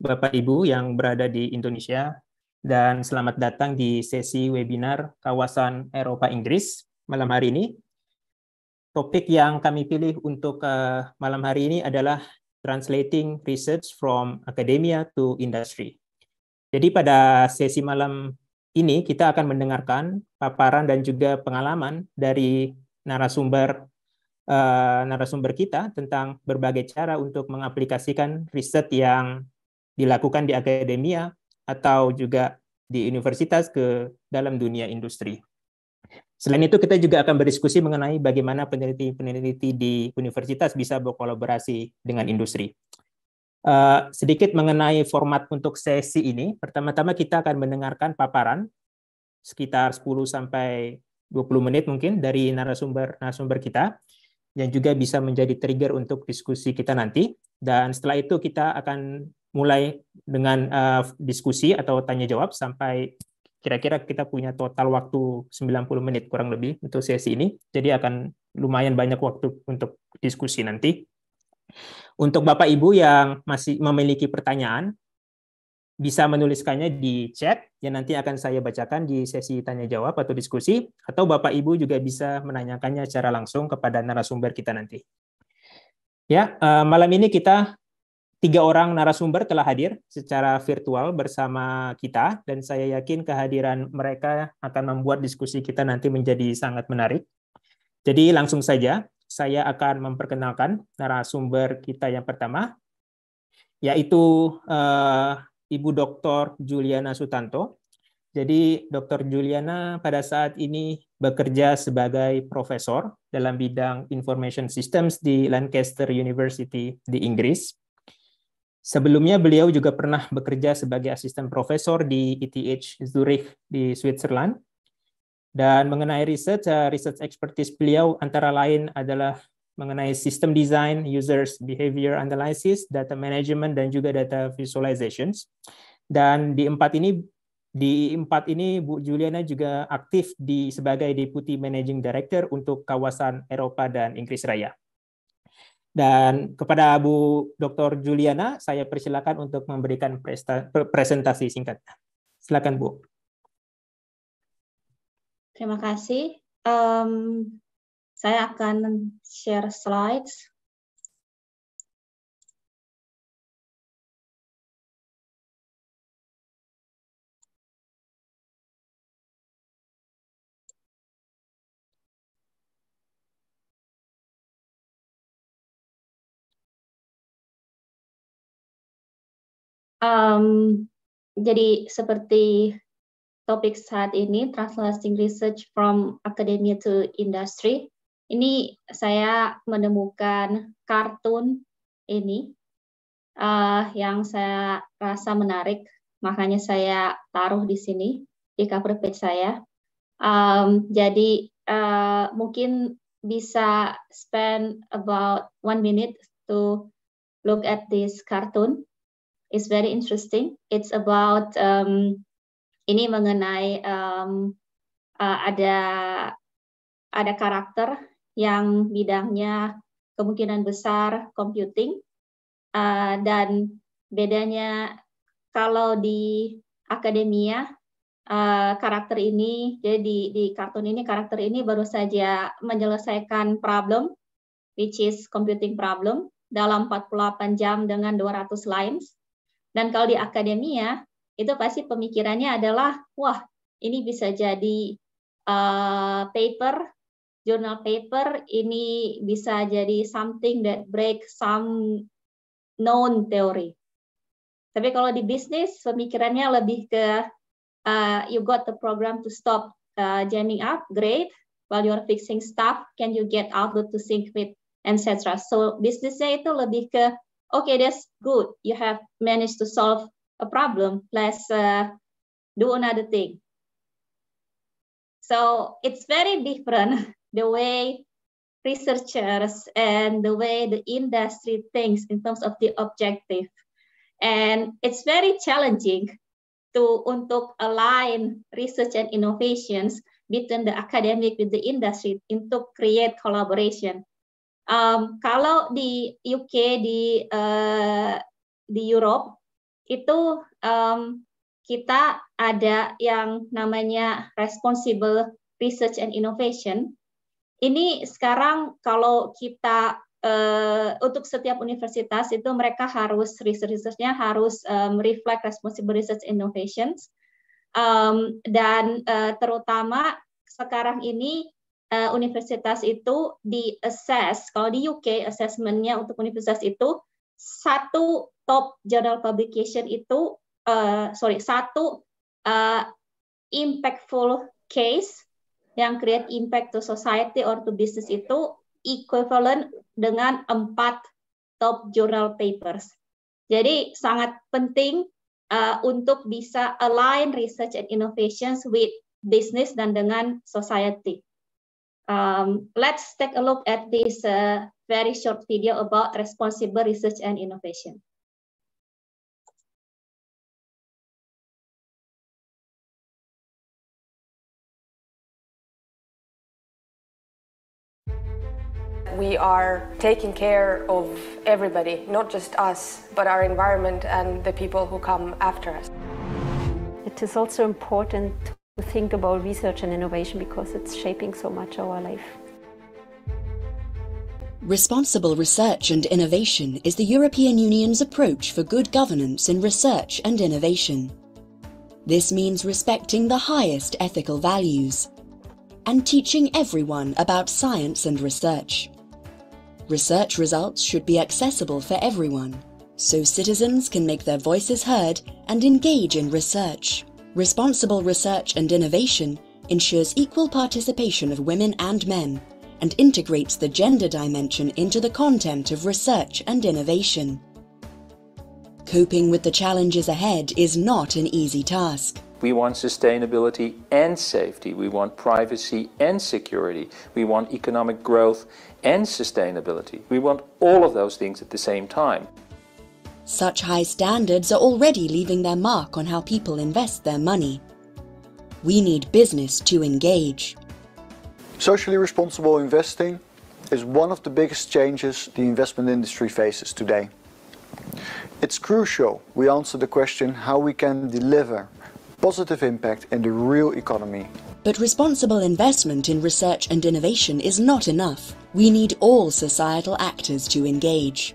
Bapak Ibu yang berada di Indonesia, dan selamat datang di sesi webinar Kawasan Eropa Inggris malam hari ini. Topik yang kami pilih untuk malam hari ini adalah Translating Research from Academia to Industry. Jadi pada sesi malam ini kita akan mendengarkan paparan dan juga pengalaman dari narasumber kita tentang berbagai cara untuk mengaplikasikan riset yang dilakukan di akademia atau juga di universitas ke dalam dunia industri. Selain itu, kita juga akan berdiskusi mengenai bagaimana peneliti-peneliti di universitas bisa berkolaborasi dengan industri. Sedikit mengenai format untuk sesi ini. Pertama-tama kita akan mendengarkan paparan sekitar 10 sampai 20 menit mungkin dari narasumber kita, yang juga bisa menjadi trigger untuk diskusi kita nanti. Dan setelah itu kita akan mulai dengan diskusi atau tanya jawab sampai kira-kira kita punya total waktu 90 menit kurang lebih untuk sesi ini. Jadi akan lumayan banyak waktu untuk diskusi nanti. Untuk Bapak Ibu yang masih memiliki pertanyaan, bisa menuliskannya di chat yang nanti akan saya bacakan di sesi tanya jawab atau diskusi, atau Bapak Ibu juga bisa menanyakannya secara langsung kepada narasumber kita nanti. Ya, malam ini kita 3 orang narasumber telah hadir secara virtual bersama kita, dan saya yakin kehadiran mereka akan membuat diskusi kita nanti menjadi sangat menarik. Jadi langsung saja saya akan memperkenalkan narasumber kita yang pertama, yaitu Ibu Dr. Juliana Sutanto. Jadi Dr. Juliana pada saat ini bekerja sebagai profesor dalam bidang Information Systems di Lancaster University di Inggris. Sebelumnya beliau juga pernah bekerja sebagai asisten profesor di ETH Zurich di Switzerland. Dan mengenai research expertise beliau antara lain adalah mengenai system design, users behavior analysis, data management, dan juga data visualizations. Dan di empat ini Bu Juliana juga aktif sebagai Deputy Managing Director untuk kawasan Eropa dan Inggris Raya. Dan kepada Bu Dr. Juliana, saya persilakan untuk memberikan presentasi singkat. Silakan Bu. Terima kasih. Saya akan share slides. Jadi seperti topik saat ini, Translating Research from Academia to Industry. Ini saya menemukan kartun ini yang saya rasa menarik, makanya saya taruh di sini di cover page saya. Jadi mungkin bisa spend about 1 minute to look at this cartoon. It's very interesting. It's about ini mengenai ada karakter yang bidangnya kemungkinan besar computing, dan bedanya kalau di akademia karakter ini, jadi di kartun ini karakter ini baru saja menyelesaikan problem which is computing problem dalam 48 jam dengan 200 lines. Dan kalau di akademia itu pasti pemikirannya adalah, wah ini bisa jadi paper, journal paper, ini bisa jadi something that break some known theory. Tapi kalau di bisnis pemikirannya lebih ke you got the program to stop jamming up, great. While you're fixing stuff, can you get Outlook to sync with, etc. So bisnisnya itu lebih ke, okay, that's good. You have managed to solve a problem. Let's do another thing. So it's very different the way researchers and the way the industry thinks in terms of the objective. And it's very challenging untuk align research and innovations between the academic with the industry untuk create collaboration. Kalau di UK, di Europe, itu kita ada yang namanya Responsible Research and Innovation. Ini sekarang kalau kita untuk setiap universitas itu mereka harus research-nya harus reflect responsible research innovations, dan terutama sekarang ini universitas itu di-assess, kalau di UK assessment-nya untuk universitas itu satu top journal publication itu satu impactful case yang create impact to society or to business itu equivalent dengan 4 top journal papers. Jadi sangat penting untuk bisa align research and innovations with business dan dengan society. Let's take a look at this very short video about responsible research and innovation. We are taking care of everybody, not just us, but our environment and the people who come after us. It is also important to think about research and innovation because it's shaping so much our life. Responsible research and innovation is the European Union's approach for good governance in research and innovation. This means respecting the highest ethical values and teaching everyone about science and research. Research results should be accessible for everyone, so citizens can make their voices heard and engage in research. Responsible research and innovation ensures equal participation of women and men and integrates the gender dimension into the content of research and innovation. Coping with the challenges ahead is not an easy task. We want sustainability and safety. We want privacy and security. We want economic growth and sustainability. We want all of those things at the same time. Such high standards are already leaving their mark on how people invest their money. We need business to engage. Socially responsible investing is one of the biggest changes the investment industry faces today. It's crucial we answer the question how we can deliver positive impact in the real economy. But responsible investment in research and innovation is not enough. We need all societal actors to engage.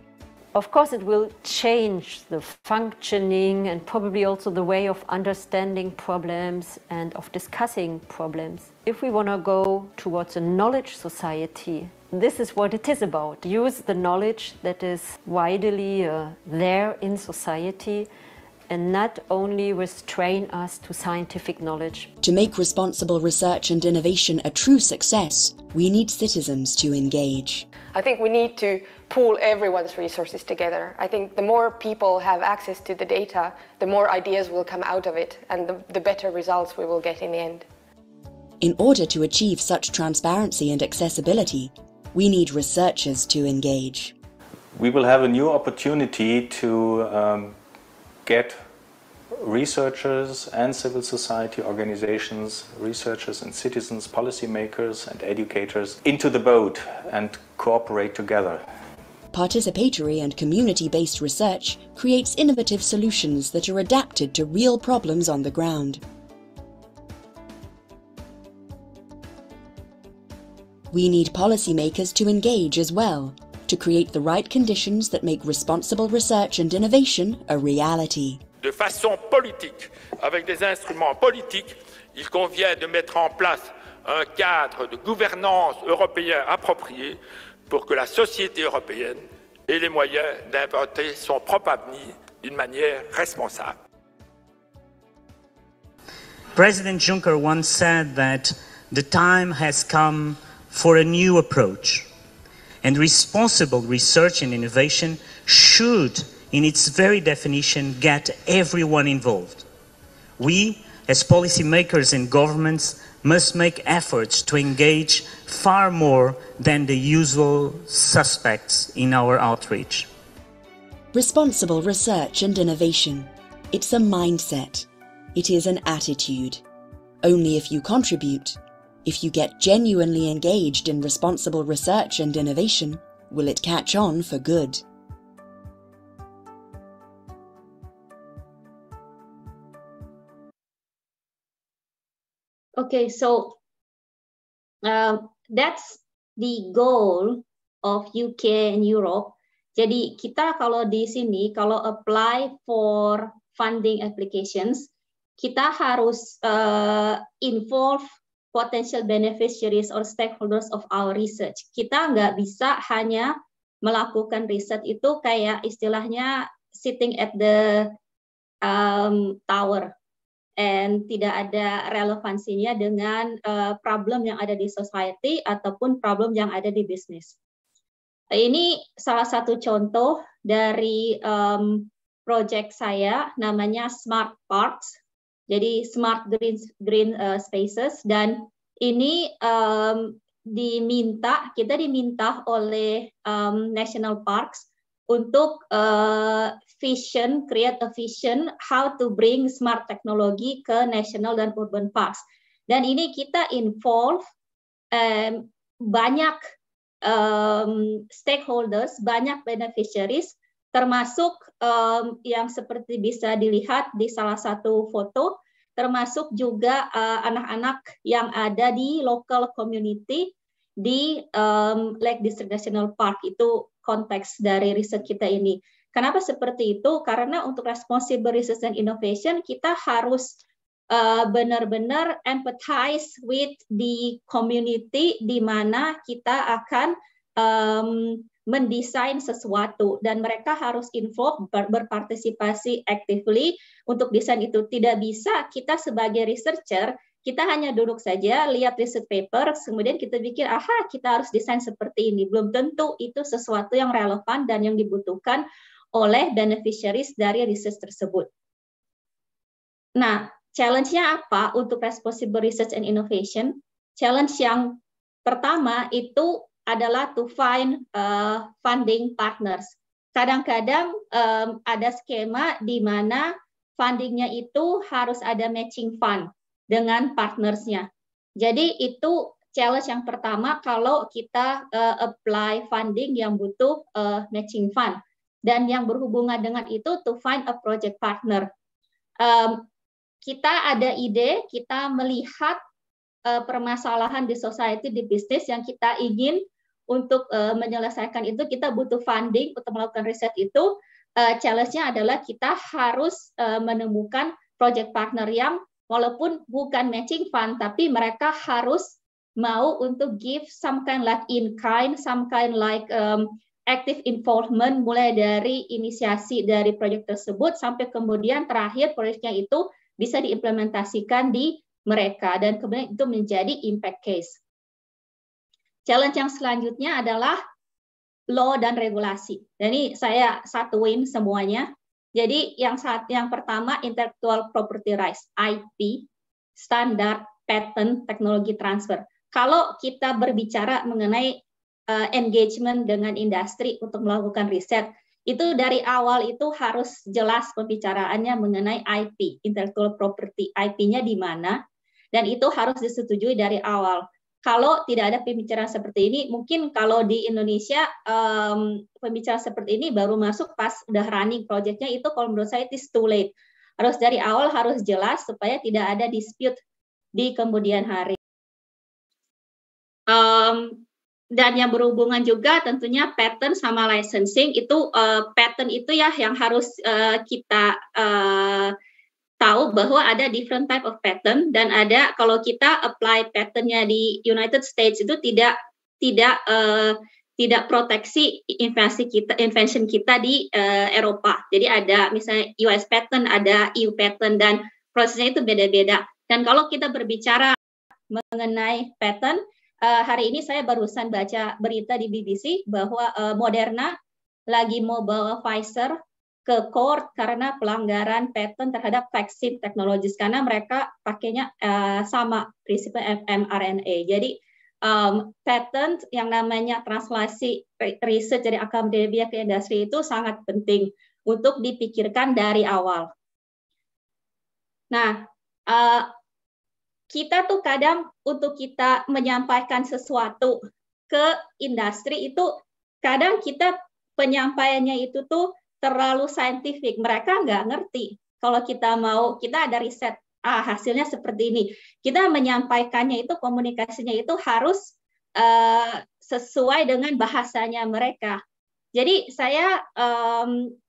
Of course, it will change the functioning and probably also the way of understanding problems and of discussing problems. If we want to go towards a knowledge society, this is what it is about. Use the knowledge that is widely there in society and not only restrain us to scientific knowledge. To make responsible research and innovation a true success, we need citizens to engage. I think we need to pool everyone's resources together. I think the more people have access to the data, the more ideas will come out of it and the better results we will get in the end. In order to achieve such transparency and accessibility, we need researchers to engage. We will have a new opportunity to get researchers and civil society organizations, researchers and citizens, policymakers and educators into the boat and cooperate together. Participatory and community-based research creates innovative solutions that are adapted to real problems on the ground. We need policymakers to engage as well, to create the right conditions that make responsible research and innovation a reality. De façon politique, avec des instruments politiques, il convient de mettre en place un cadre de gouvernance européen approprié pour que la société européenne ait les moyens d'inventer son propre avenir d'une manière responsable. President Juncker once said that the time has come for a new approach, and responsible research and innovation should, in its very definition, get everyone involved. We, as policymakers and governments, must make efforts to engage far more than the usual suspects in our outreach. Responsible research and innovation. It's a mindset. It is an attitude. Only if you contribute, if you get genuinely engaged in responsible research and innovation, will it catch on for good. Okay, so that's the goal of UK and Europe. Jadi kita kalau di sini, kalau apply for funding applications, kita harus involve potential beneficiaries or stakeholders of our research. Kita nggak bisa hanya melakukan riset itu kayak istilahnya sitting at the tower, and tidak ada relevansinya dengan problem yang ada di society ataupun problem yang ada di bisnis. Ini salah satu contoh dari project saya, namanya Smart Parks, jadi Smart Green Spaces, dan ini kita diminta oleh National Parks untuk create a vision how to bring smart technology ke national dan urban parks. Dan ini kita involve banyak stakeholders, banyak beneficiaries, termasuk yang seperti bisa dilihat di salah satu foto, termasuk juga anak-anak yang ada di local community di Lake District National Park. Itu konteks dari riset kita ini. Kenapa seperti itu? Karena untuk responsible research and innovation kita harus benar-benar empathize with the community di mana kita akan mendesain sesuatu, dan mereka harus involve, berpartisipasi actively untuk desain itu. Tidak bisa kita sebagai researcher kita hanya duduk saja, lihat research paper, kemudian kita pikir, aha, kita harus desain seperti ini. Belum tentu itu sesuatu yang relevan dan yang dibutuhkan oleh beneficiaries dari research tersebut. Nah, challenge-nya apa untuk responsible research and innovation? Challenge yang pertama itu adalah to find funding partners. Kadang-kadang ada skema di mana fundingnya itu harus ada matching fund dengan partnersnya. Jadi itu challenge yang pertama kalau kita apply funding yang butuh matching fund. Dan yang berhubungan dengan itu to find a project partner. Kita ada ide, kita melihat permasalahan di society, di bisnis yang kita ingin untuk menyelesaikan itu, kita butuh funding untuk melakukan riset itu. Challenge-nya adalah kita harus menemukan project partner yang walaupun bukan matching fund, tapi mereka harus mau untuk give some kind like in kind, some kind like active involvement, mulai dari inisiasi dari proyek tersebut sampai kemudian terakhir proyeknya itu bisa diimplementasikan di mereka dan kemudian itu menjadi impact case. Challenge yang selanjutnya adalah law dan regulasi. Jadi saya satuin semuanya. Jadi yang pertama intellectual property rights, IP, standar, patent, teknologi transfer. Kalau kita berbicara mengenai engagement dengan industri untuk melakukan riset, itu dari awal itu harus jelas pembicaraannya mengenai IP, intellectual property, IP-nya di mana, dan itu harus disetujui dari awal. Kalau tidak ada pembicaraan seperti ini, mungkin kalau di Indonesia pembicaraan seperti ini baru masuk pas udah running project-nya, itu kalau menurut saya itu too late. Harus dari awal harus jelas supaya tidak ada dispute di kemudian hari. Dan yang berhubungan juga tentunya patent sama licensing, itu patent itu ya yang harus kita tahu bahwa ada different type of patent, dan ada kalau kita apply patentnya di United States itu tidak proteksi invention kita di Eropa. Jadi ada misalnya US patent, ada EU patent, dan prosesnya itu beda-beda. Dan kalau kita berbicara mengenai patent, hari ini saya barusan baca berita di BBC bahwa Moderna lagi mau bawa Pfizer ke court karena pelanggaran patent terhadap vaksin teknologis, karena mereka pakainya sama prinsip mRNA. Jadi patent yang namanya translasi riset dari akademia ke industri itu sangat penting untuk dipikirkan dari awal. Nah, kita tuh kadang untuk kita menyampaikan sesuatu ke industri itu kadang kita penyampaiannya itu tuh terlalu saintifik, mereka nggak ngerti. Kalau kita ada riset hasilnya seperti ini. Kita menyampaikannya itu, komunikasinya itu harus sesuai dengan bahasanya mereka. Jadi saya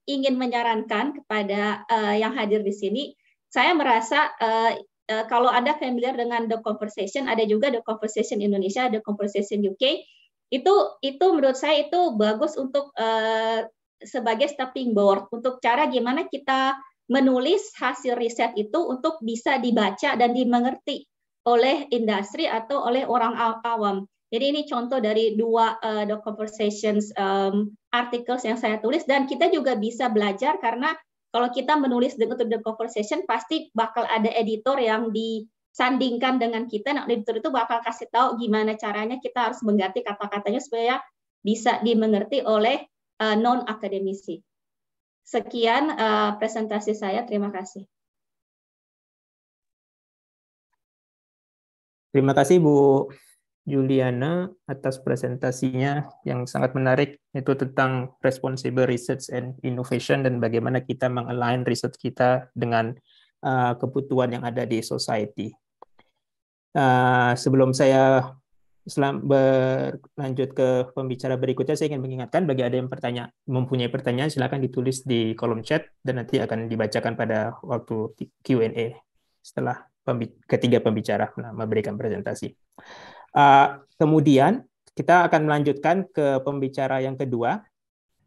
ingin menyarankan kepada yang hadir di sini, saya merasa kalau Anda familiar dengan The Conversation, ada juga The Conversation Indonesia, The Conversation UK, itu menurut saya itu bagus untuk sebagai stepping board untuk cara gimana kita menulis hasil riset itu untuk bisa dibaca dan dimengerti oleh industri atau oleh orang awam. Jadi ini contoh dari dua The Conversations articles yang saya tulis, dan kita juga bisa belajar karena kalau kita menulis untuk The Conversation pasti bakal ada editor yang disandingkan dengan kita. Nah, editor itu bakal kasih tahu gimana caranya kita harus mengganti kata-katanya supaya bisa dimengerti oleh non-akademisi. Sekian presentasi saya, terima kasih. Terima kasih Bu Juliana atas presentasinya yang sangat menarik, itu tentang responsible research and innovation dan bagaimana kita mengalign research kita dengan kebutuhan yang ada di society. Sebelum saya berlanjut ke pembicara berikutnya, saya ingin mengingatkan bagi ada yang mempunyai pertanyaan, silakan ditulis di kolom chat dan nanti akan dibacakan pada waktu Q&A setelah ketiga pembicara memberikan presentasi. Kemudian kita akan melanjutkan ke pembicara yang kedua,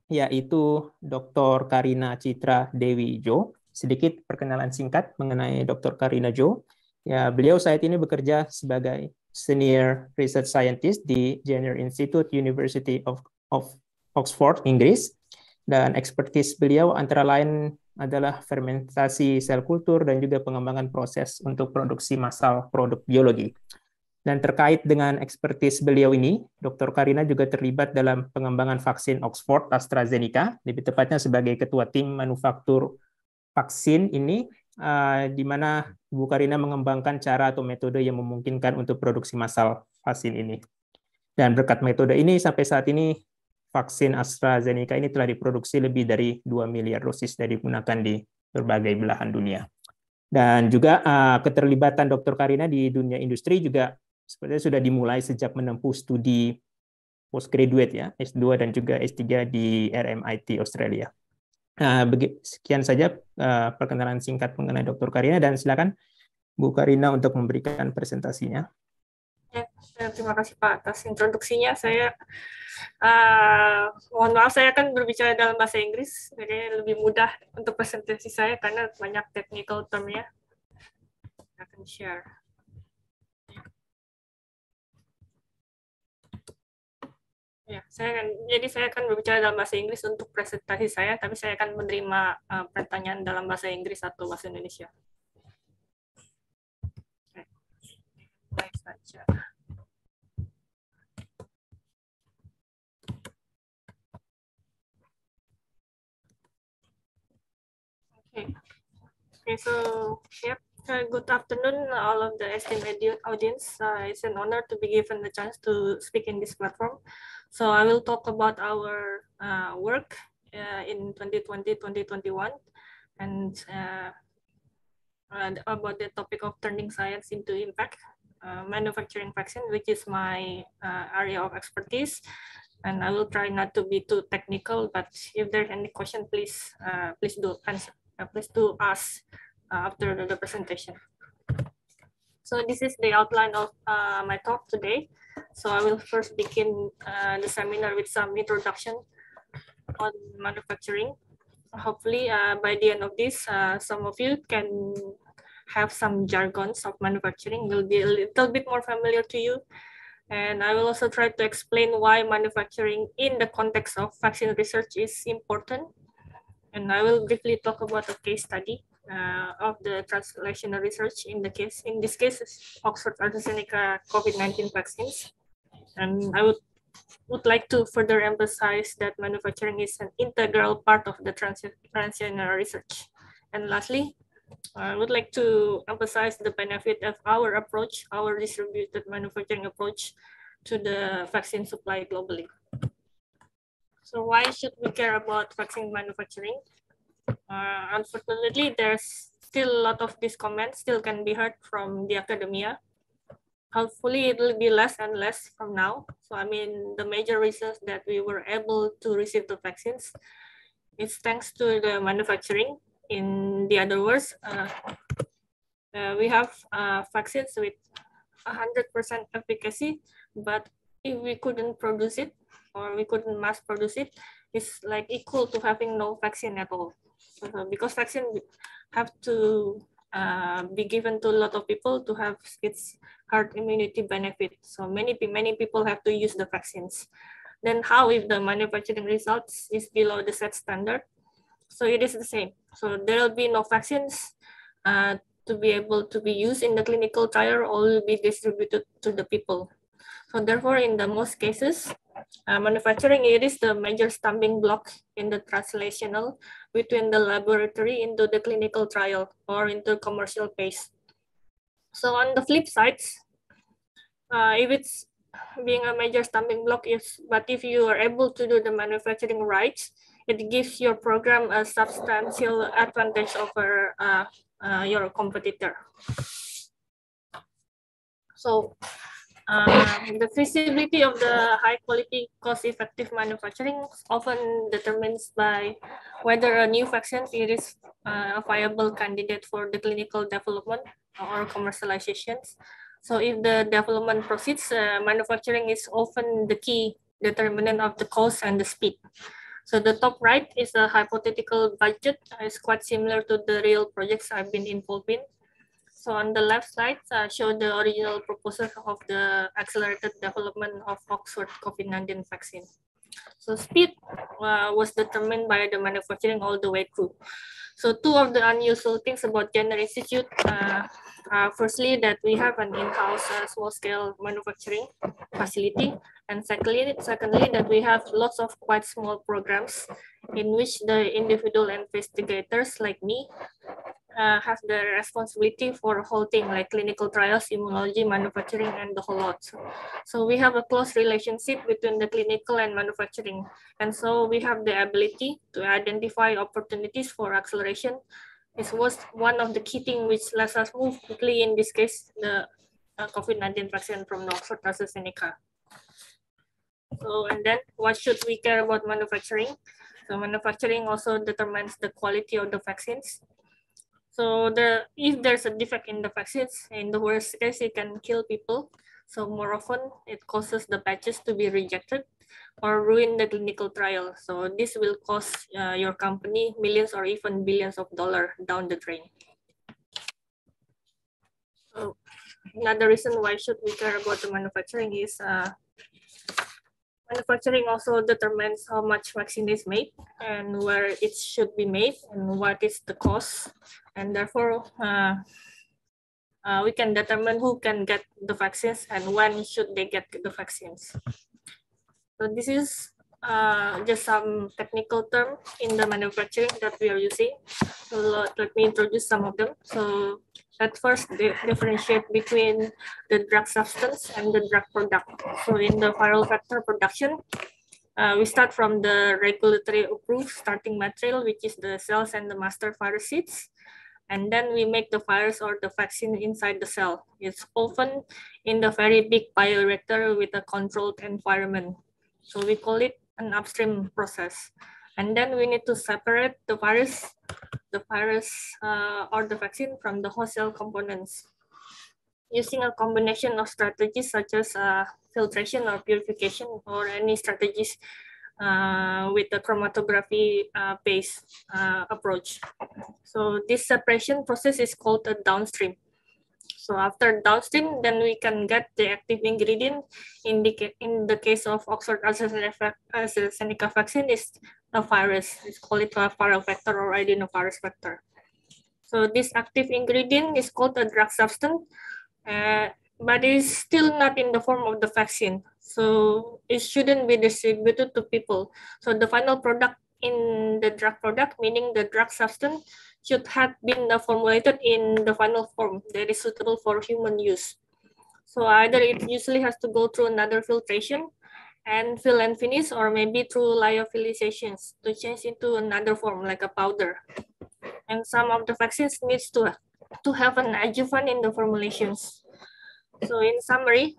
yaitu Dr. Karina Citra Dewi Jo. Sedikit perkenalan singkat mengenai Dr. Karina Jo. Ya, beliau saat ini bekerja sebagai Senior Research Scientist di Jenner Institute, University of Oxford, Inggris. Dan expertise beliau antara lain adalah fermentasi sel kultur dan juga pengembangan proses untuk produksi massal produk biologi. Dan terkait dengan expertise beliau ini, Dr. Karina juga terlibat dalam pengembangan vaksin Oxford AstraZeneca, lebih tepatnya sebagai ketua tim manufaktur vaksin ini, di mana Bu Karina mengembangkan cara atau metode yang memungkinkan untuk produksi massal vaksin ini. Dan berkat metode ini, sampai saat ini, vaksin AstraZeneca ini telah diproduksi lebih dari 2 miliar dosis dan digunakan di berbagai belahan dunia. Dan juga keterlibatan Dr. Karina di dunia industri juga sebenarnya sudah dimulai sejak menempuh studi postgraduate ya, S2 dan juga S3 di RMIT Australia. Sekian saja perkenalan singkat mengenai Dr. Karina, dan silakan Bu Karina untuk memberikan presentasinya. Ya, terima kasih Pak atas introduksinya. Saya mohon maaf, saya akan berbicara dalam bahasa Inggris, jadi lebih mudah untuk presentasi saya karena banyak technical term-nya. Saya akan share. Ya, jadi saya akan berbicara dalam bahasa Inggris untuk presentasi saya, tapi saya akan menerima pertanyaan dalam bahasa Inggris atau bahasa Indonesia. Baik saja. Okay, so yep. Good afternoon, all of the esteemed audience. It's an honor to be given the chance to speak in this platform. So I will talk about our work in 2020-2021 and about the topic of turning science into impact, manufacturing vaccine, which is my area of expertise. And I will try not to be too technical, but if there's any question, please do answer. Please do ask after the presentation. So this is the outline of my talk today. So I will first begin the seminar with some introduction on manufacturing. Hopefully by the end of this, some of you can have some jargons of manufacturing, will be a little bit more familiar to you. And I will also try to explain why manufacturing in the context of vaccine research is important. And I will briefly talk about a case study of the translational research in this case, Oxford AstraZeneca COVID-19 vaccines. And I would like to further emphasize that manufacturing is an integral part of the translational research. And lastly, I would like to emphasize the benefit of our approach, our distributed manufacturing approach to the vaccine supply globally. So why should we care about vaccine manufacturing? Unfortunately, there's still a lot of these comments still can be heard from the academia. Hopefully it will be less and less from now. So I mean, the major reasons that we were able to receive the vaccines is thanks to the manufacturing. In the other words, we have vaccines with 100% efficacy, but if we couldn't produce it or we couldn't mass produce it, it's like equal to having no vaccine at all. So, because vaccine have to be given to a lot of people to have its herd immunity benefit. So many people have to use the vaccines. Then how if the manufacturing results is below the set standard? So it is the same. So there will be no vaccines to be able to be used in the clinical trial, or will be distributed to the people. So therefore, in the most cases, manufacturing it is the major stumbling block in the translational between the laboratory into the clinical trial or into commercial phase. So on the flip side, if it's being a major stumbling block, but if you are able to do the manufacturing right, it gives your program a substantial advantage over your competitor. So the feasibility of the high quality, cost effective manufacturing often determines by whether a new vaccine is a viable candidate for the clinical development or commercializations. So if the development proceeds, manufacturing is often the key determinant of the cost and the speed. So the top right is a hypothetical budget. It's quite similar to the real projects I've been involved in. So on the left side, show the original proposal of the accelerated development of Oxford COVID-19 vaccine. So speed was determined by the manufacturing all the way through. So two of the unusual things about Jenner Institute, firstly, that we have an in-house small-scale manufacturing facility, and secondly, that we have lots of quite small programs in which the individual investigators like me have the responsibility for holding like clinical trials, immunology, manufacturing, and the whole lot. So we have a close relationship between the clinical and manufacturing. And so we have the ability to identify opportunities for acceleration. It was one of the key things which lets us move quickly, in this case, the COVID-19 vaccine from Oxford AstraZeneca. So, and then what should we care about manufacturing? So manufacturing also determines the quality of the vaccines. So if there's a defect in the vaccines, in the worst case, it can kill people. So more often, it causes the batches to be rejected or ruin the clinical trial. So this will cost your company millions or even billions of dollars down the drain. So another reason why should we care about the manufacturing is manufacturing also determines how much vaccine is made and where it should be made and what is the cost. And therefore, we can determine who can get the vaccines and when should they get the vaccines. So this is just some technical term in the manufacturing that we are using. So let me introduce some of them. So at first, they differentiate between the drug substance and the drug product. So in the viral vector production, we start from the regulatory approved starting material, which is the cells and the master virus seeds. And then we make the virus or the vaccine inside the cell. It's often in the very big bioreactor with a controlled environment. So we call it an upstream process. And then we need to separate the virus or the vaccine from the host cell components using a combination of strategies such as filtration or purification, or any strategies with the chromatography based approach. So this separation process is called a downstream. So after downstream, then we can get the active ingredient. In the case of Oxford AstraZeneca vaccine, is a virus. It's called it a viral vector or adenovirus vector. So this active ingredient is called a drug substance, but it is still not in the form of the vaccine. So it shouldn't be distributed to people. So the final product in the drug product, meaning the drug substance, should have been formulated in the final form that is suitable for human use. So either it usually has to go through another filtration and fill and finish, or maybe through lyophilizations to change into another form like a powder. And some of the vaccines needs to have an adjuvant in the formulations. So in summary,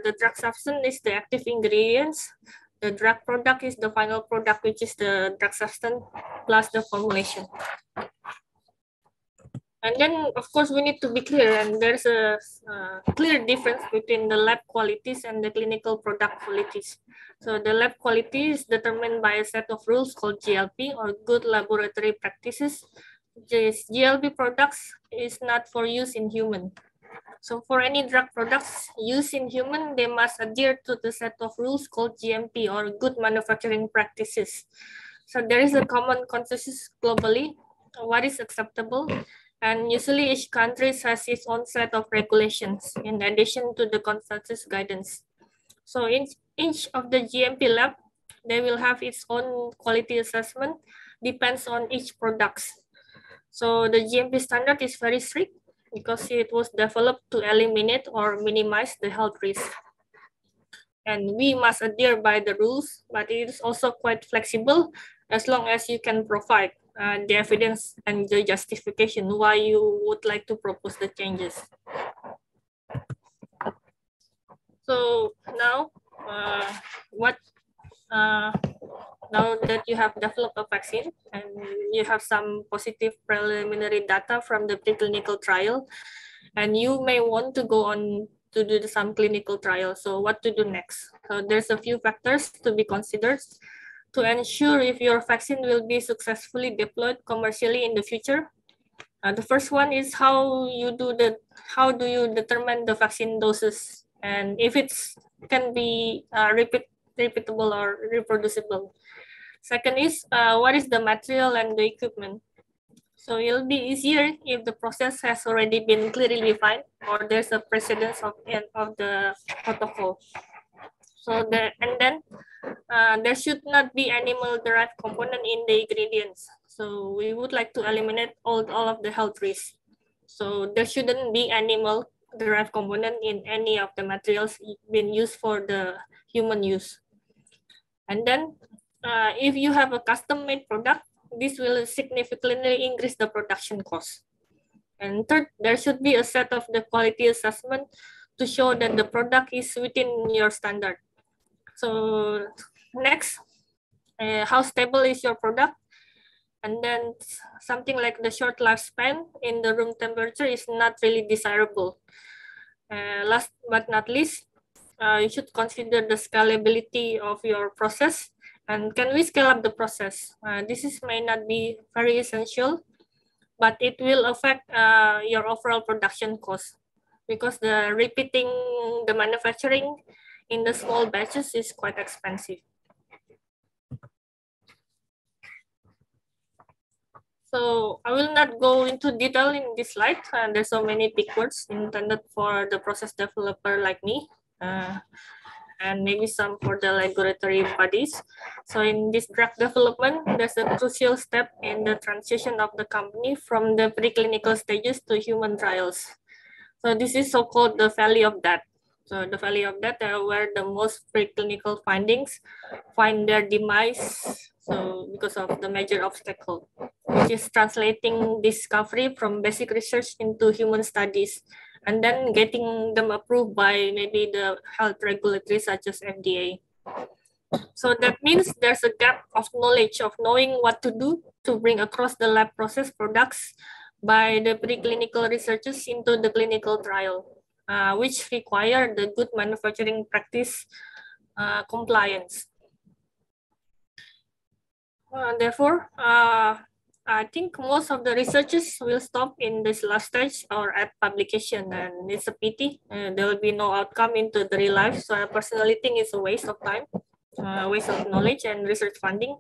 the drug substance is the active ingredients. The drug product is the final product, which is the drug substance plus the formulation. And then, of course, we need to be clear, and there's a clear difference between the lab qualities and the clinical product qualities. So the lab quality is determined by a set of rules called GLP, or Good Laboratory Practices. This GLP products is not for use in human. So for any drug products used in human, they must adhere to the set of rules called GMP, or Good Manufacturing Practices. So there is a common consensus globally what is acceptable, and usually each country has its own set of regulations in addition to the consensus guidance. So in each of the GMP lab, they will have its own quality assessment, depends on each product. So the GMP standard is very strict because it was developed to eliminate or minimize the health risk. And we must adhere by the rules, but it is also quite flexible as long as you can provide the evidence and the justification why you would like to propose the changes. So now, now that you have developed a vaccine and you have some positive preliminary data from the preclinical trial, and you may want to go on to do some clinical trials. So what to do next? So there's a few factors to be considered to ensure if your vaccine will be successfully deployed commercially in the future. The first one is how do you determine the vaccine doses, and if it can be repeatable or reproducible. Second is what is the material and the equipment. So it'll be easier if the process has already been clearly defined or there's a precedence of the protocol. So there should not be animal-derived component in the ingredients. So we would like to eliminate all of the health risks. So there shouldn't be animal-derived component in any of the materials being used for the human use. And then if you have a custom-made product, this will significantly increase the production cost. And third, there should be a set of the quality assessment to show that the product is within your standard. So next, how stable is your product? And then something like the short lifespan in the room temperature is not really desirable. Last but not least, you should consider the scalability of your process. And can we scale up the process? This may not be very essential, but it will affect your overall production cost because the repeating the manufacturing in the small batches is quite expensive. So I will not go into detail in this slide. There's so many big words intended for the process developer like me. And maybe some for the regulatory bodies. So in this drug development, there's a crucial step in the transition of the company from the preclinical stages to human trials. So this is so-called the valley of death. So the valley of death where the most preclinical findings find their demise. So because of the major obstacle, which is translating discovery from basic research into human studies, and then getting them approved by maybe the health regulatory such as FDA. So that means there's a gap of knowledge of knowing what to do to bring across the lab process products by the preclinical researchers into the clinical trial, which require the good manufacturing practice compliance. Therefore, I think most of the researchers will stop in this last stage or at publication, and it's a pity. There will be no outcome into the real life. So I personally think it's a waste of time, waste of knowledge and research funding,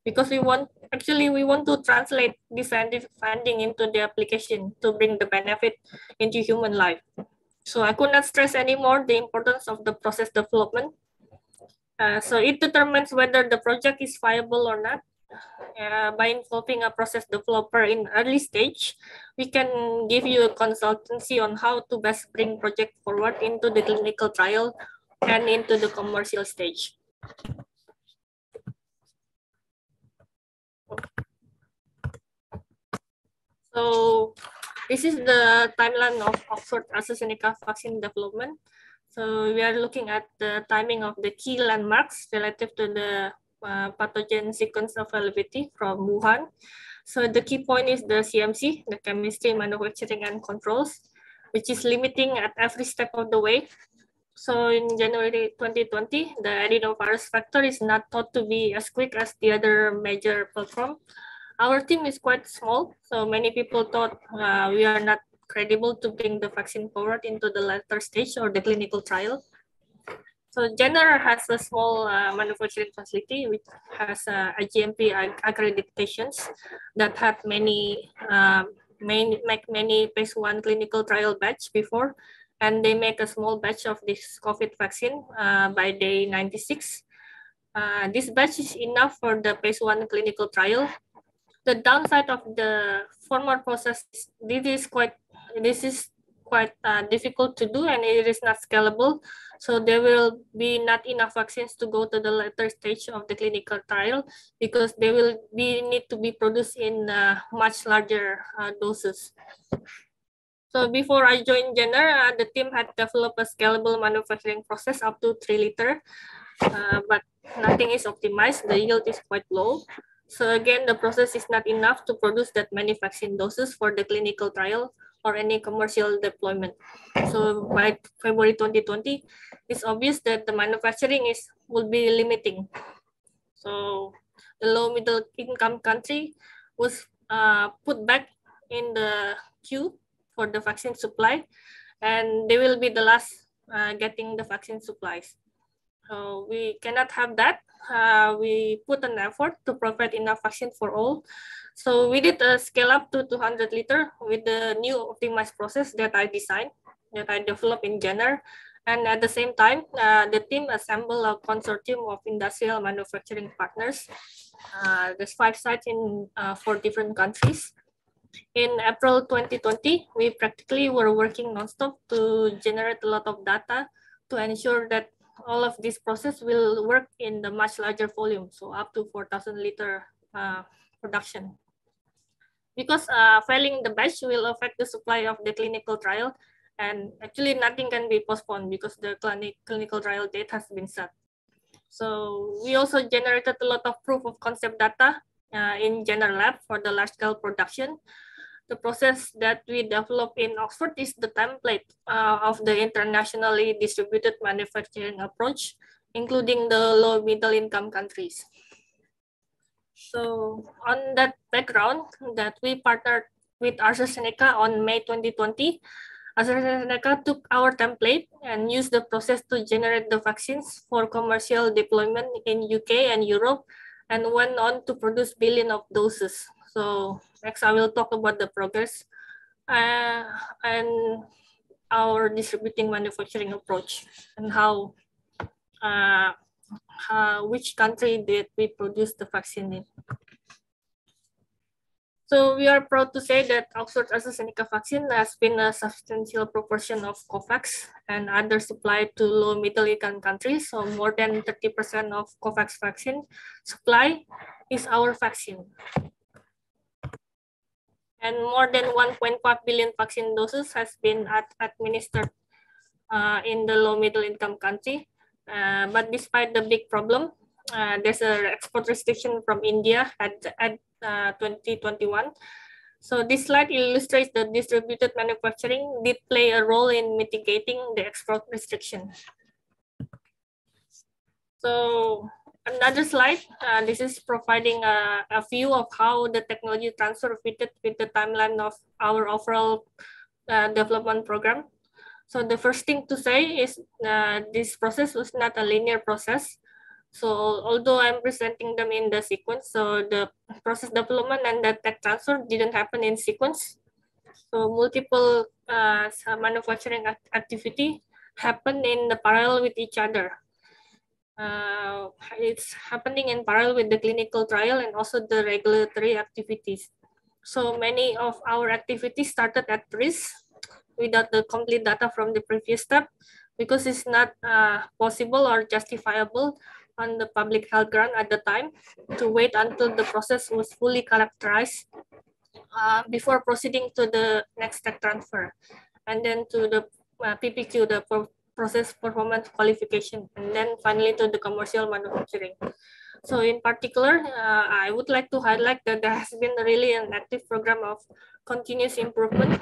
because we want to translate this scientific finding into the application to bring the benefit into human life. So I could not stress anymore the importance of the process development. So it determines whether the project is viable or not. By involving a process developer in early stage, we can give you a consultancy on how to best bring project forward into the clinical trial and into the commercial stage. So this is the timeline of Oxford-AstraZeneca vaccine development. So we are looking at the timing of the key landmarks relative to the pathogen sequence availability from Wuhan. So the key point is the CMC, the chemistry, manufacturing, and controls, which is limiting at every step of the way. So in January 2020, the adenovirus vector is not thought to be as quick as the other major platform. Our team is quite small, so many people thought we are not credible to bring the vaccine forward into the later stage or the clinical trial. So Jenner has a small manufacturing facility which has GMP accreditations that had many phase 1 clinical trial batch before, and they make a small batch of this COVID vaccine by day 96. This batch is enough for the phase 1 clinical trial. The downside of the former process, this is quite difficult to do, and it is not scalable. So there will be not enough vaccines to go to the later stage of the clinical trial because they will need to be produced in much larger doses. So before I joined Jenner, the team had developed a scalable manufacturing process up to 3 liter, but nothing is optimized. The yield is quite low. So again, the process is not enough to produce that many vaccine doses for the clinical trial or any commercial deployment. So by February 2020, it's obvious that the manufacturing will be limiting. So the low middle income country was put back in the queue for the vaccine supply, and they will be the last getting the vaccine supplies. So we cannot have that. We put an effort to provide enough vaccine for all. So we did a scale up to 200 liter with the new optimized process that I designed, that I developed in Jenner. And at the same time, the team assembled a consortium of industrial manufacturing partners. There's 5 sites in 4 different countries. In April 2020, we practically were working nonstop to generate a lot of data to ensure that all of this process will work in the much larger volume, so up to 4,000 liter production. Because failing the batch will affect the supply of the clinical trial, and actually nothing can be postponed because the clinical trial date has been set. So we also generated a lot of proof of concept data in Jenner Lab for the large scale production. The process that we developed in Oxford is the template of the internationally distributed manufacturing approach, including the low middle income countries. So on that background, that we partnered with AstraZeneca on May 2020, AstraZeneca took our template and used the process to generate the vaccines for commercial deployment in UK and Europe, and went on to produce billions of doses. So next I will talk about the progress and our distributing manufacturing approach and how which country did we produce the vaccine in. So we are proud to say that Oxford AstraZeneca vaccine has been a substantial proportion of COVAX and other supply to low middle income countries. So more than 30% of COVAX vaccine supply is our vaccine. And more than 1.5 billion vaccine doses has been administered in the low middle income country. But despite the big problem, there's an export restriction from India at 2021. So this slide illustrates the distributed manufacturing did play a role in mitigating the export restriction. So another slide, this is providing a view of how the technology transfer fitted with the timeline of our overall development program. So the first thing to say is this process was not a linear process. So although I'm presenting them in the sequence, so the process development and the tech transfer didn't happen in sequence. So multiple manufacturing activity happen in the parallel with each other. It's happening in parallel with the clinical trial and also the regulatory activities. So many of our activities started at risk without the complete data from the previous step because it's not possible or justifiable on the public health ground at the time to wait until the process was fully characterized before proceeding to the next tech transfer, and then to the PPQ, the process performance qualification, and then finally to the commercial manufacturing. So in particular, I would like to highlight that there has been really an active program of continuous improvement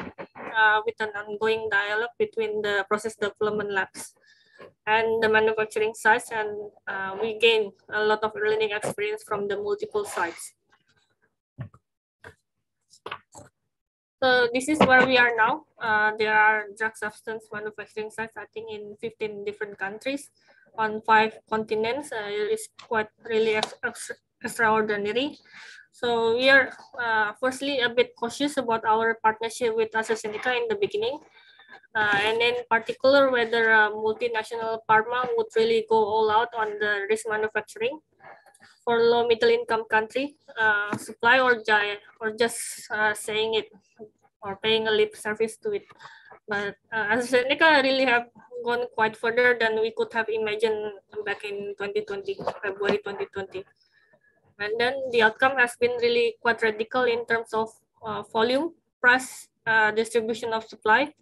with an ongoing dialogue between the process development labs and the manufacturing sites, and we gain a lot of learning experience from the multiple sites. So this is where we are now. There are drug substance manufacturing sites, I think, in 15 different countries on 5 continents. It is quite really extraordinary. So we are firstly a bit cautious about our partnership with AstraZeneca in the beginning. And in particular, whether a multinational pharma would really go all out on the risk manufacturing for low middle income country supply, or just saying it or paying a lip service to it. But AstraZeneca really have gone quite further than we could have imagined back in 2020, February 2020. And then the outcome has been really quite radical in terms of volume, price, distribution of supply.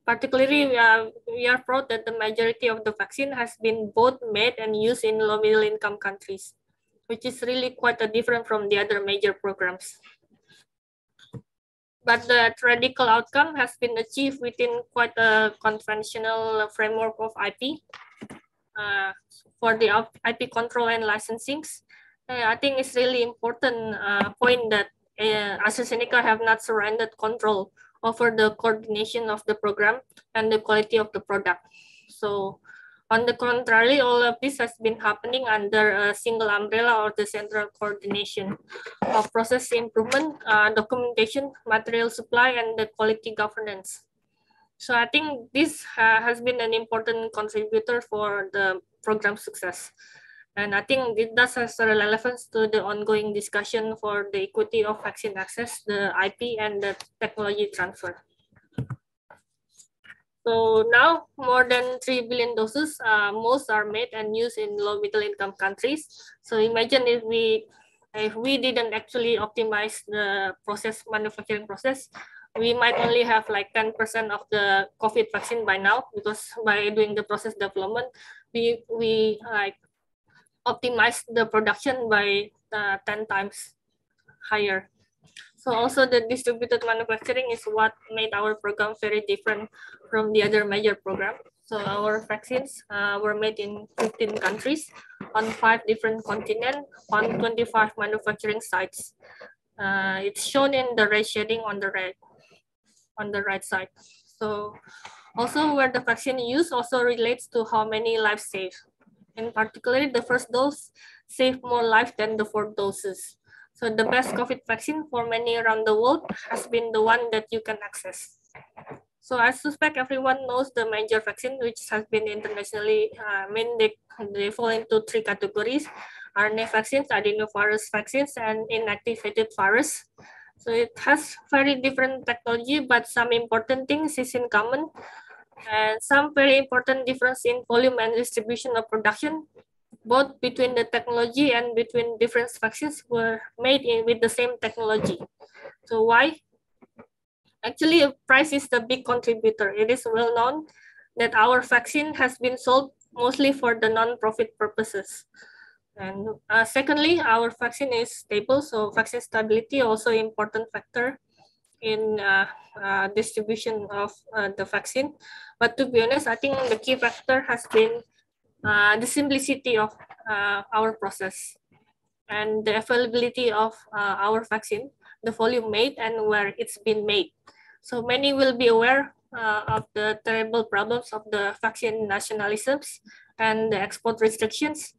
Particularly, we are proud that the majority of the vaccine has been both made and used in low middle income countries, which is really quite different from the other major programs. But the radical outcome has been achieved within quite a conventional framework of IP for the IP control and licensing. I think it's really important point that AstraZeneca have not surrendered control over the coordination of the program and the quality of the product. So on the contrary, all of this has been happening under a single umbrella or the central coordination of process improvement, documentation, material supply, and the quality governance. So I think this has been an important contributor for the program success. And I think it does have a relevance to the ongoing discussion for the equity of vaccine access, the IP, and the technology transfer. So now more than 3 billion doses, most are made and used in low middle income countries. So imagine if we didn't actually optimize the manufacturing process, we might only have like 10% of the COVID vaccine by now, because by doing the process development, we like optimize the production by 10 times higher. So also the distributed manufacturing is what made our program very different from the other major program. So our vaccines were made in 15 countries on 5 different continents on 25 manufacturing sites. It's shown in the red shading on the right side. So also where the vaccine used also relates to how many lives saved. In particular, the first dose saved more lives than the 4 doses. So the best COVID vaccine for many around the world has been the one that you can access. So I suspect everyone knows the major vaccine, which has been internationally, they fall into 3 categories: RNA vaccines, adenovirus vaccines, and inactivated virus. So it has very different technology, but some important things is in common. And some very important difference in volume and distribution of production, both between the technology and between different vaccines, were made with the same technology. So why? Actually, price is the big contributor. It is well known that our vaccine has been sold mostly for the non-profit purposes. And secondly, our vaccine is stable, so vaccine stability also important factor in distribution of the vaccine. But to be honest, I think the key factor has been the simplicity of our process and the availability of our vaccine, the volume made and where it's been made. So many will be aware of the terrible problems of the vaccine nationalisms and the export restrictions.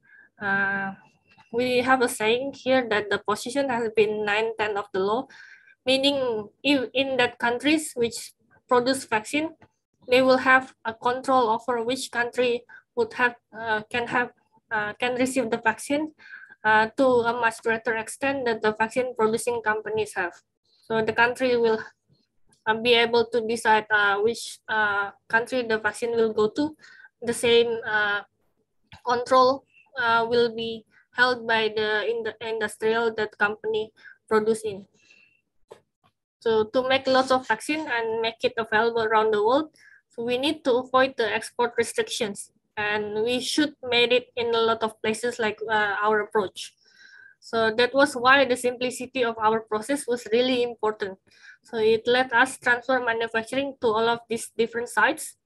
We have a saying here that the position has been 9/10 of the law, meaning in that countries which produce vaccine, they will have a control over which country would have can receive the vaccine to a much greater extent that the vaccine producing companies have. So the country will be able to decide which country the vaccine will go to. The same control will be held by the industrial that company producing. So to make lots of vaccine and make it available around the world, so we need to avoid the export restrictions, and we should make it in a lot of places like our approach. So that was why the simplicity of our process was really important. So it let us transfer manufacturing to all of these different sites.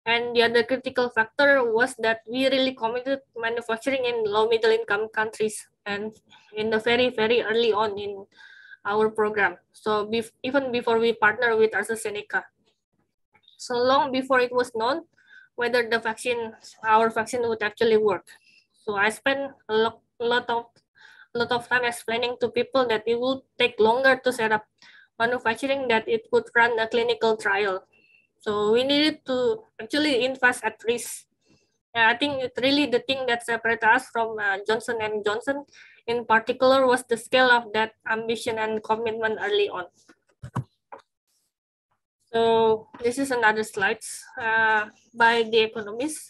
And the other critical factor was that we really committed manufacturing in low middle income countries and in the very, very early on in our program. So even before we partner with AstraZeneca. So long before it was known whether the vaccine, our vaccine would actually work. So I spent a lot of time explaining to people that it would take longer to set up manufacturing, that it could run a clinical trial. So we needed to actually invest at risk. I think it's really the thing that separated us from Johnson & Johnson in particular was the scale of that ambition and commitment early on. So this is another slide by The Economist.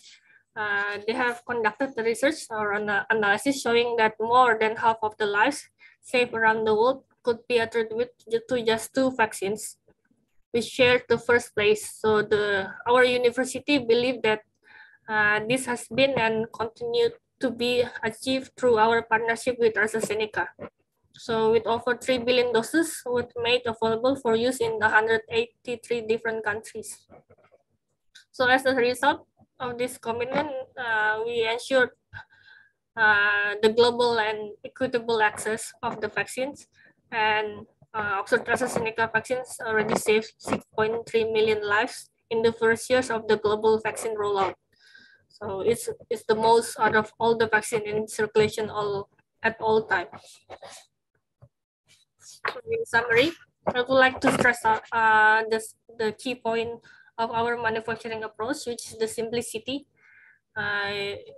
They have conducted the research or an analysis showing that more than half of the lives saved around the world could be attributed to just 2 vaccines, which shared the first place. So our university believe that this has been and continued to be achieved through our partnership with AstraZeneca. So with over 3 billion doses were made available for use in 183 different countries. So as a result of this commitment, we ensured the global and equitable access of the vaccines, and Oxford AstraZeneca vaccines already saved 6.3 million lives in the first years of the global vaccine rollout. So it's the most out of all the vaccine in circulation at all times. So in summary, I would like to stress out the key point of our manufacturing approach, which is the simplicity.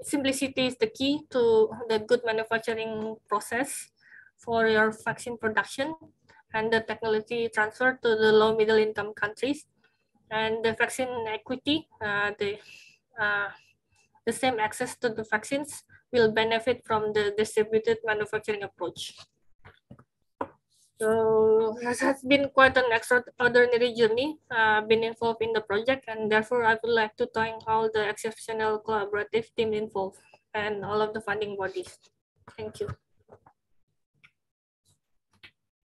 Simplicity is the key to the good manufacturing process for your vaccine production and the technology transfer to the low middle income countries, and the vaccine equity, the same access to the vaccines will benefit from the distributed manufacturing approach. So this has been quite an extraordinary journey, been involved in the project, and therefore I would like to thank all the exceptional collaborative team involved and all of the funding bodies. Thank you.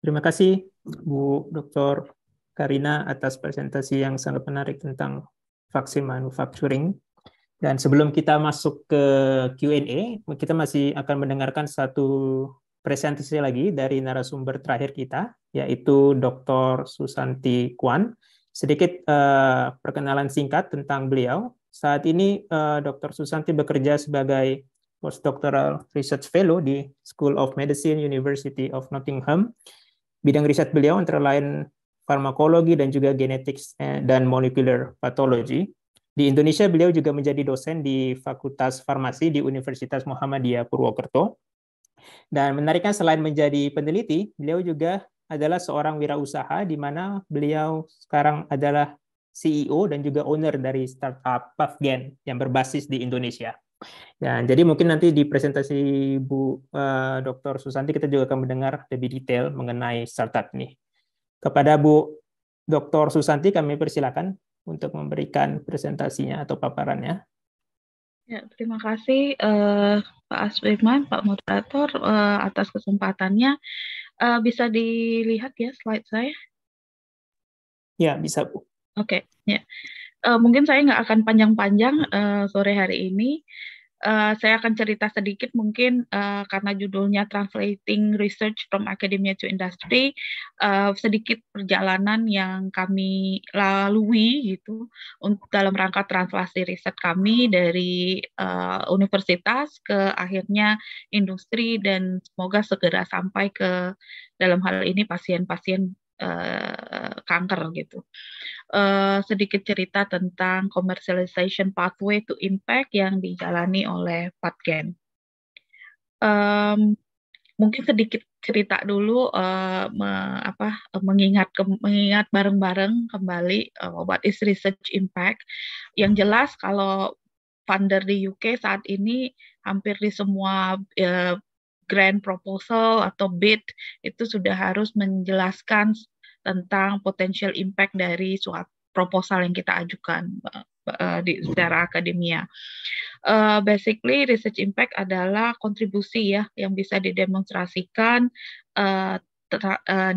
Terima kasih Bu Dr. Karina atas presentasi yang sangat menarik tentang vaksin manufacturing. Dan sebelum kita masuk ke Q&A, kita masih akan mendengarkan satu presentasi lagi dari narasumber terakhir kita, yaitu Dr. Susanti Kwan. Sedikit perkenalan singkat tentang beliau. Saat ini Dr. Susanti bekerja sebagai Postdoctoral Research Fellow di School of Medicine, University of Nottingham. Bidang riset beliau antara lain farmakologi dan juga genetics dan molecular pathology. Di Indonesia, beliau juga menjadi dosen di Fakultas Farmasi di Universitas Muhammadiyah Purwokerto. Dan menariknya, selain menjadi peneliti, beliau juga adalah seorang wirausaha di mana beliau sekarang adalah CEO dan juga owner dari startup PathGen yang berbasis di Indonesia. Ya, jadi mungkin nanti di presentasi Bu Dr. Susanti kita juga akan mendengar lebih detail mengenai startup ini. Kepada Bu Dr. Susanti kami persilakan untuk memberikan presentasinya atau paparannya. Ya, terima kasih Pak Aswirman, Pak Moderator atas kesempatannya. Bisa dilihat ya slide saya? Ya, bisa Bu. Oke, ya. Mungkin saya nggak akan panjang-panjang sore hari ini. Saya akan cerita sedikit mungkin karena judulnya Translating Research from Academia to Industry, sedikit perjalanan yang kami lalui gitu dalam rangka translasi riset kami dari universitas ke akhirnya industri dan semoga segera sampai ke dalam hal ini pasien-pasien kanker gitu. Sedikit cerita tentang commercialization pathway to impact yang dijalani oleh PathGen. Mungkin sedikit cerita dulu, mengingat bareng-bareng kembali what is research impact. Yang jelas kalau funder di UK saat ini hampir di semua grant proposal atau bid itu sudah harus menjelaskan tentang potential impact dari suatu proposal yang kita ajukan secara akademia. Basically, research impact adalah kontribusi ya yang bisa didemonstrasikan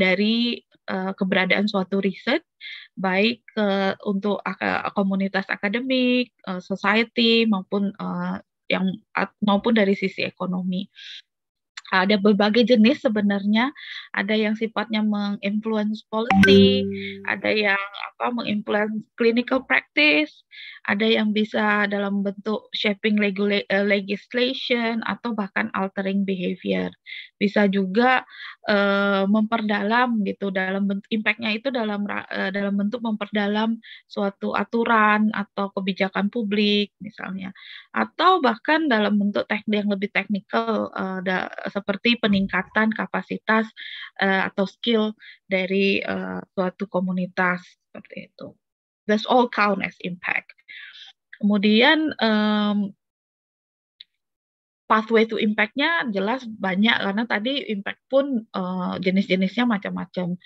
dari keberadaan suatu riset, baik untuk komunitas akademik, society maupun dari sisi ekonomi. Ada berbagai jenis sebenarnya, ada yang sifatnya menginfluence policy, ada yang menginfluence clinical practice, ada yang bisa dalam bentuk shaping legislation atau bahkan altering behavior. Bisa juga memperdalam gitu, dalam bentuk impact-nya itu dalam bentuk memperdalam suatu aturan atau kebijakan publik misalnya, atau bahkan dalam bentuk yang lebih teknikal seperti peningkatan kapasitas atau skill dari suatu komunitas seperti itu. That's all count as impact. Kemudian pathway to impact-nya jelas banyak, karena tadi impact pun jenis-jenisnya macam-macam.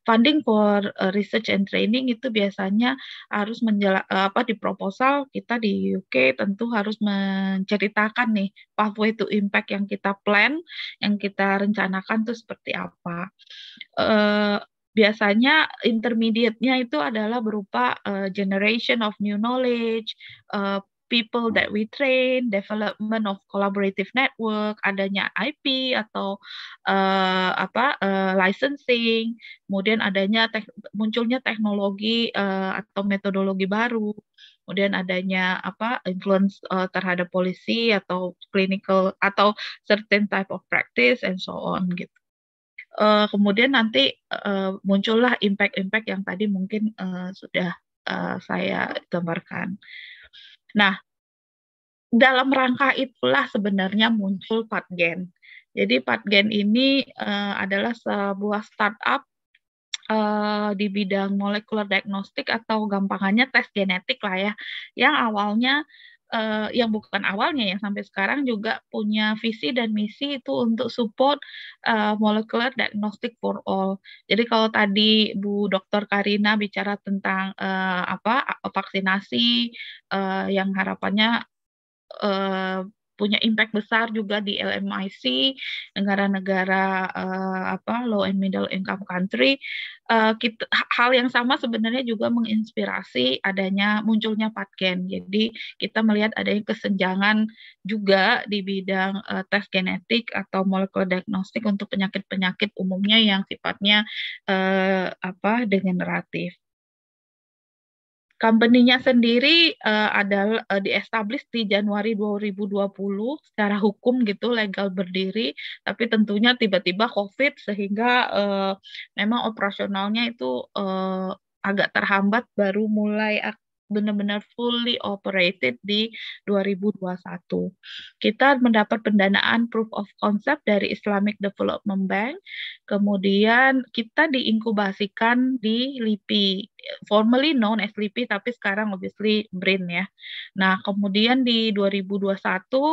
Funding for research and training itu biasanya harus di proposal kita di UK tentu harus menceritakan nih pathway to impact yang kita plan, yang kita rencanakan itu seperti apa. Biasanya intermediate-nya itu adalah berupa generation of new knowledge, people that we train, development of collaborative network, adanya IP atau licensing, kemudian adanya munculnya teknologi atau metodologi baru, kemudian adanya influence terhadap polisi atau clinical atau certain type of practice and so on gitu. Kemudian nanti muncullah impact-impact yang tadi mungkin sudah saya gambarkan. Nah, dalam rangka itulah sebenarnya muncul PathGen. Jadi PathGen ini adalah sebuah startup di bidang molecular diagnostic atau gampangannya tes genetik lah ya, yang awalnya yang bukan awalnya ya, sampai sekarang juga punya visi dan misi itu untuk support molecular diagnostic for all. Jadi kalau tadi Bu Dr. Karina bicara tentang vaksinasi yang harapannya punya impact besar juga di LMIC, negara-negara low and middle income country. Hal yang sama sebenarnya juga menginspirasi munculnya PathGen. Jadi kita melihat adanya kesenjangan juga di bidang tes genetik atau molecular diagnostic untuk penyakit-penyakit umumnya yang sifatnya degeneratif. Company-nya sendiri adalah di-establish di Januari 2020 secara hukum gitu, legal berdiri, tapi tentunya tiba-tiba COVID sehingga memang operasionalnya itu agak terhambat, baru mulai benar-benar fully operated di 2021. Kita mendapat pendanaan proof of concept dari Islamic Development Bank, kemudian kita diinkubasikan di LIPI, formerly known as LIPI, tapi sekarang obviously BRIN ya. Nah, kemudian di 2021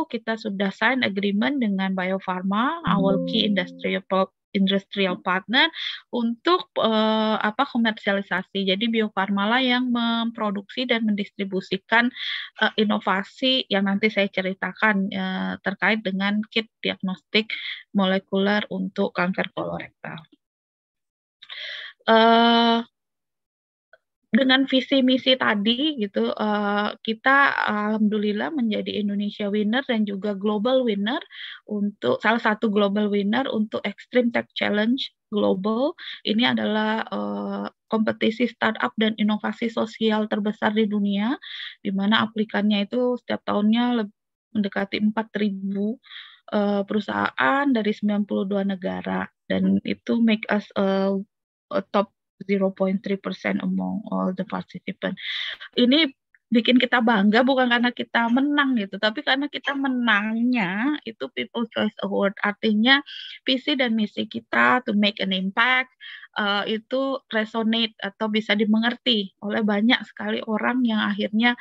kita sudah sign agreement dengan Bio Farma, our key industrial partner, untuk komersialisasi. Jadi Bio Farma lah yang memproduksi dan mendistribusikan inovasi yang nanti saya ceritakan terkait dengan kit diagnostik molekuler untuk kanker kolorektal. Dengan visi misi tadi gitu, kita alhamdulillah menjadi Indonesia winner dan juga global winner untuk salah satu global winner untuk Extreme Tech Challenge Global. Ini adalah kompetisi startup dan inovasi sosial terbesar di dunia, di mana aplikannya itu setiap tahunnya mendekati 4.000 perusahaan dari 92 negara, dan itu make us a top 0.3% among all the participants. Ini bikin kita bangga bukan karena kita menang gitu, tapi karena kita menangnya itu People's Choice Award. Artinya visi dan misi kita to make an impact itu resonate atau bisa dimengerti oleh banyak sekali orang yang akhirnya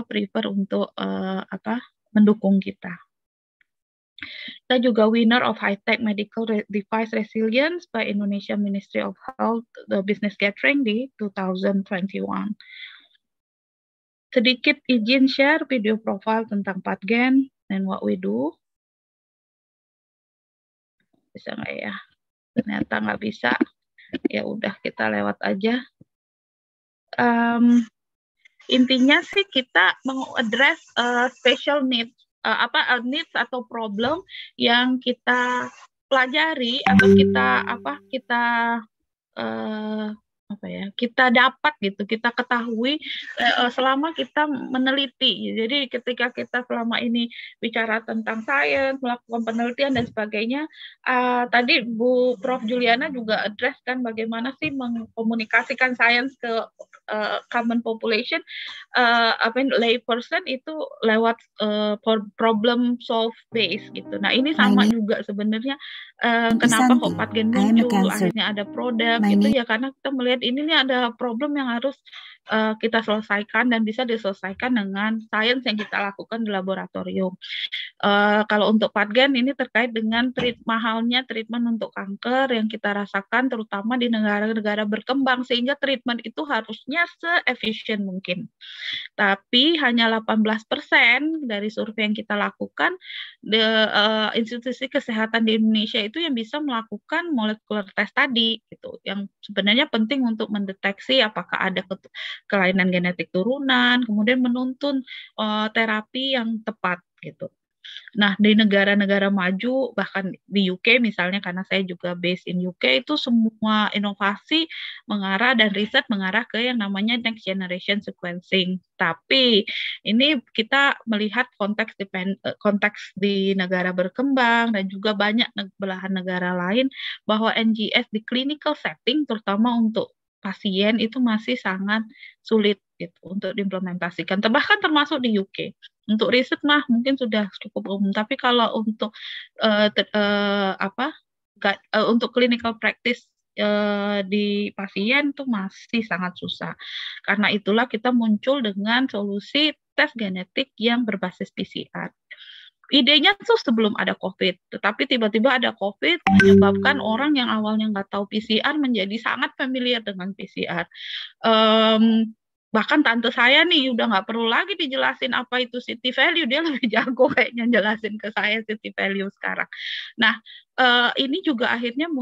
prefer untuk mendukung kita. Kita juga winner of High-Tech Medical Device Resilience by Indonesia Ministry of Health Business Gathering di 2021. Sedikit izin share video profile tentang PathGen and what we do. Bisa nggak ya? Ternyata nggak bisa. Ya udah, kita lewat aja. Intinya sih kita mengadres special needs, needs atau problem yang kita pelajari atau kita dapat gitu, kita ketahui selama kita meneliti. Jadi ketika kita selama ini bicara tentang sains, melakukan penelitian dan sebagainya, tadi Bu Prof Juliana juga address kan bagaimana sih mengkomunikasikan sains ke common population, lay person itu lewat problem solve base gitu. Nah ini sama juga sebenarnya kenapa kok PathGen muncul, akhirnya ada produk gitu ya, karena kita melihat ini nih ada problem yang harus kita selesaikan dan bisa diselesaikan dengan sains yang kita lakukan di laboratorium. Kalau untuk PathGen ini terkait dengan mahalnya treatment untuk kanker yang kita rasakan terutama di negara-negara berkembang, sehingga treatment itu harusnya se-efisien mungkin. Tapi hanya 18% dari survei yang kita lakukan, institusi kesehatan di Indonesia itu yang bisa melakukan molecular test tadi, gitu, yang sebenarnya penting untuk mendeteksi apakah ada kelainan genetik turunan, kemudian menuntun terapi yang tepat gitu. Nah, di negara-negara maju, bahkan di UK misalnya, karena saya juga based in UK, itu semua inovasi mengarah dan riset mengarah ke yang namanya next generation sequencing. Tapi ini kita melihat konteks di negara berkembang dan juga banyak belahan negara lain, bahwa NGS di clinical setting, terutama untuk pasien itu masih sangat sulit gitu untuk diimplementasikan. Bahkan termasuk di UK. Untuk riset mah mungkin sudah cukup umum, tapi kalau untuk untuk clinical practice di pasien itu masih sangat susah. Karena itulah kita muncul dengan solusi tes genetik yang berbasis PCR. Idenya tuh sebelum ada COVID, tetapi tiba-tiba ada COVID menyebabkan orang yang awalnya nggak tahu PCR menjadi sangat familiar dengan PCR. Bahkan tante saya nih udah nggak perlu lagi dijelasin apa itu city value, dia lebih jago kayaknya jelasin ke saya city value sekarang. Nah, ini juga akhirnya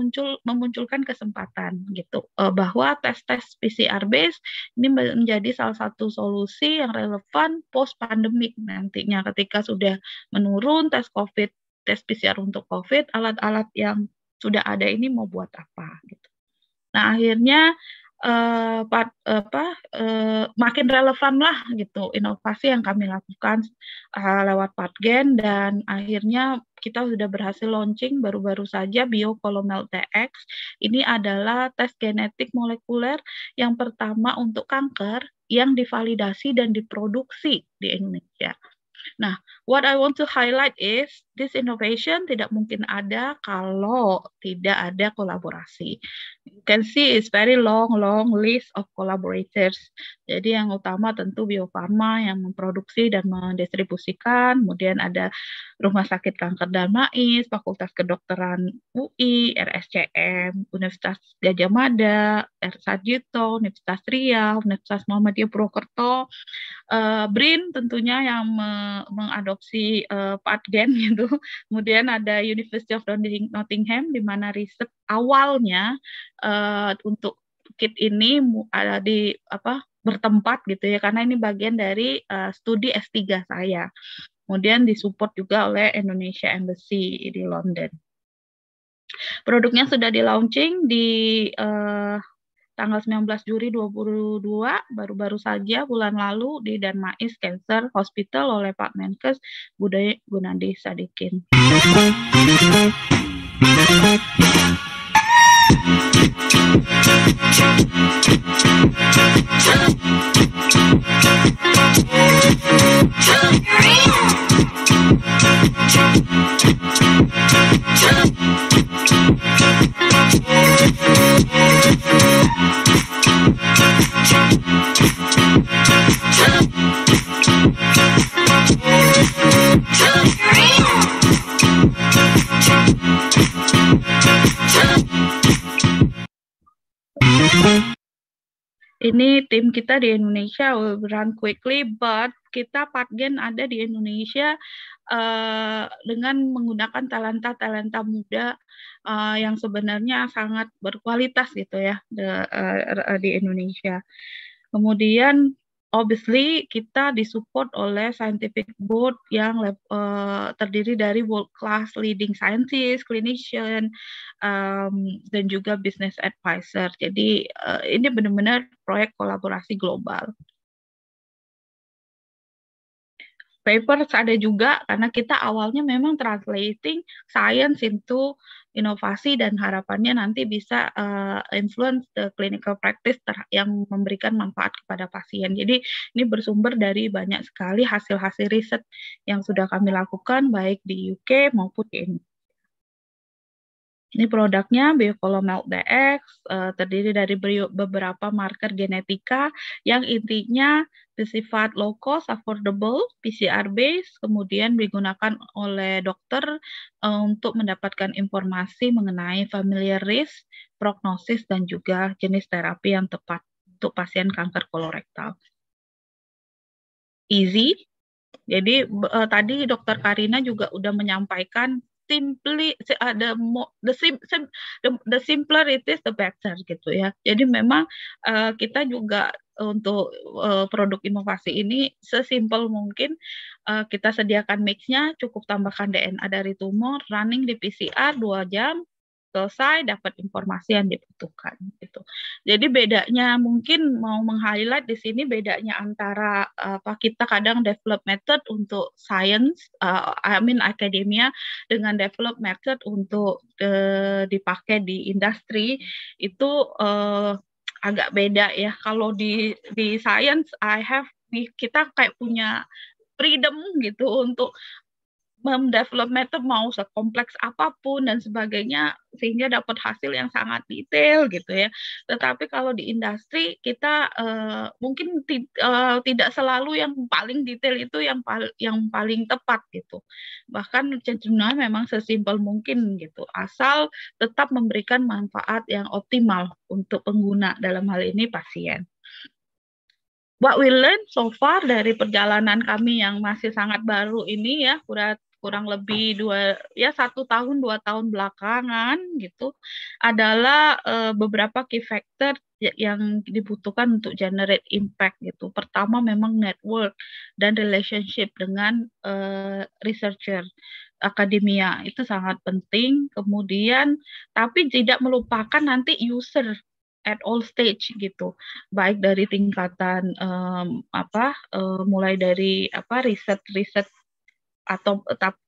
memunculkan kesempatan gitu, bahwa tes-tes PCR base ini menjadi salah satu solusi yang relevan post pandemic nantinya, ketika sudah menurun tes COVID, tes PCR untuk COVID, alat-alat yang sudah ada ini mau buat apa gitu. Nah, akhirnya makin relevan lah gitu inovasi yang kami lakukan lewat PathGen, dan akhirnya kita sudah berhasil launching baru-baru saja BioColomel TX. Ini adalah tes genetik molekuler yang pertama untuk kanker yang divalidasi dan diproduksi di Indonesia. Nah, what I want to highlight is this innovation tidak mungkin ada kalau tidak ada kolaborasi. You can see it's very long list of collaborators. Jadi yang utama tentu Bio Farma yang memproduksi dan mendistribusikan, kemudian ada Rumah Sakit Kanker Darmais, Fakultas Kedokteran UI, RSCM, Universitas Gadjah Mada, Sarjito, Universitas Riau, Universitas Muhammadiyah Purwokerto, BRIN tentunya yang mengadopsi PathGen gitu. Kemudian ada University of Nottingham di mana riset awalnya untuk kit ini ada di bertempat gitu ya, karena ini bagian dari studi S3 saya. Kemudian disupport juga oleh Indonesia Embassy di London. Produknya sudah di-launching di tanggal 19 Juli 2022, baru-baru saja bulan lalu di Darmais Cancer Hospital oleh Pak Menkes Budi Gunadi Sadikin. tim kita di Indonesia will run quickly, but kita Patgen ada di Indonesia dengan menggunakan talenta-talenta muda yang sebenarnya sangat berkualitas gitu ya di Indonesia. Kemudian obviously kita disupport oleh scientific board yang terdiri dari world class leading scientist, clinician, dan juga business advisor. Jadi ini benar-benar proyek kolaborasi global. Papers ada juga karena kita awalnya memang translating science into inovasi dan harapannya nanti bisa influence the clinical practice yang memberikan manfaat kepada pasien. Jadi ini bersumber dari banyak sekali hasil-hasil riset yang sudah kami lakukan baik di UK maupun di Indonesia. Ini produknya Biocolomel DX, terdiri dari beberapa marker genetika yang intinya bersifat low cost, affordable, PCR based, kemudian digunakan oleh dokter untuk mendapatkan informasi mengenai familiar risk, prognosis, dan juga jenis terapi yang tepat untuk pasien kanker kolorektal. Easy. Jadi tadi Dr. Karina juga udah menyampaikan simply the simpler it is the better gitu ya. Jadi memang kita juga untuk produk inovasi ini sesimpel mungkin kita sediakan mix-nya, cukup tambahkan DNA dari tumor, running di PCR 2 jam, selesai dapat informasi yang dibutuhkan gitu. Jadi bedanya mungkin mau meng-highlight di sini bedanya antara kita kadang develop method untuk science, academia dengan develop method untuk dipakai di industri itu agak beda ya. Kalau di science kita kayak punya freedom gitu untuk mendevelop method mau sekompleks apapun dan sebagainya sehingga dapat hasil yang sangat detail gitu ya. Tetapi kalau di industri kita mungkin tidak selalu yang paling detail itu yang paling tepat gitu. Bahkan cenderungnya memang sesimpel mungkin gitu. Asal tetap memberikan manfaat yang optimal untuk pengguna, dalam hal ini pasien. What we learn so far dari perjalanan kami yang masih sangat baru ini ya, kurang lebih 1 tahun 2 tahun belakangan gitu adalah beberapa key factor yang dibutuhkan untuk generate impact gitu. Pertama memang network dan relationship dengan researcher akademia itu sangat penting. Kemudian tapi tidak melupakan nanti user at all stage gitu, baik dari tingkatan mulai dari riset atau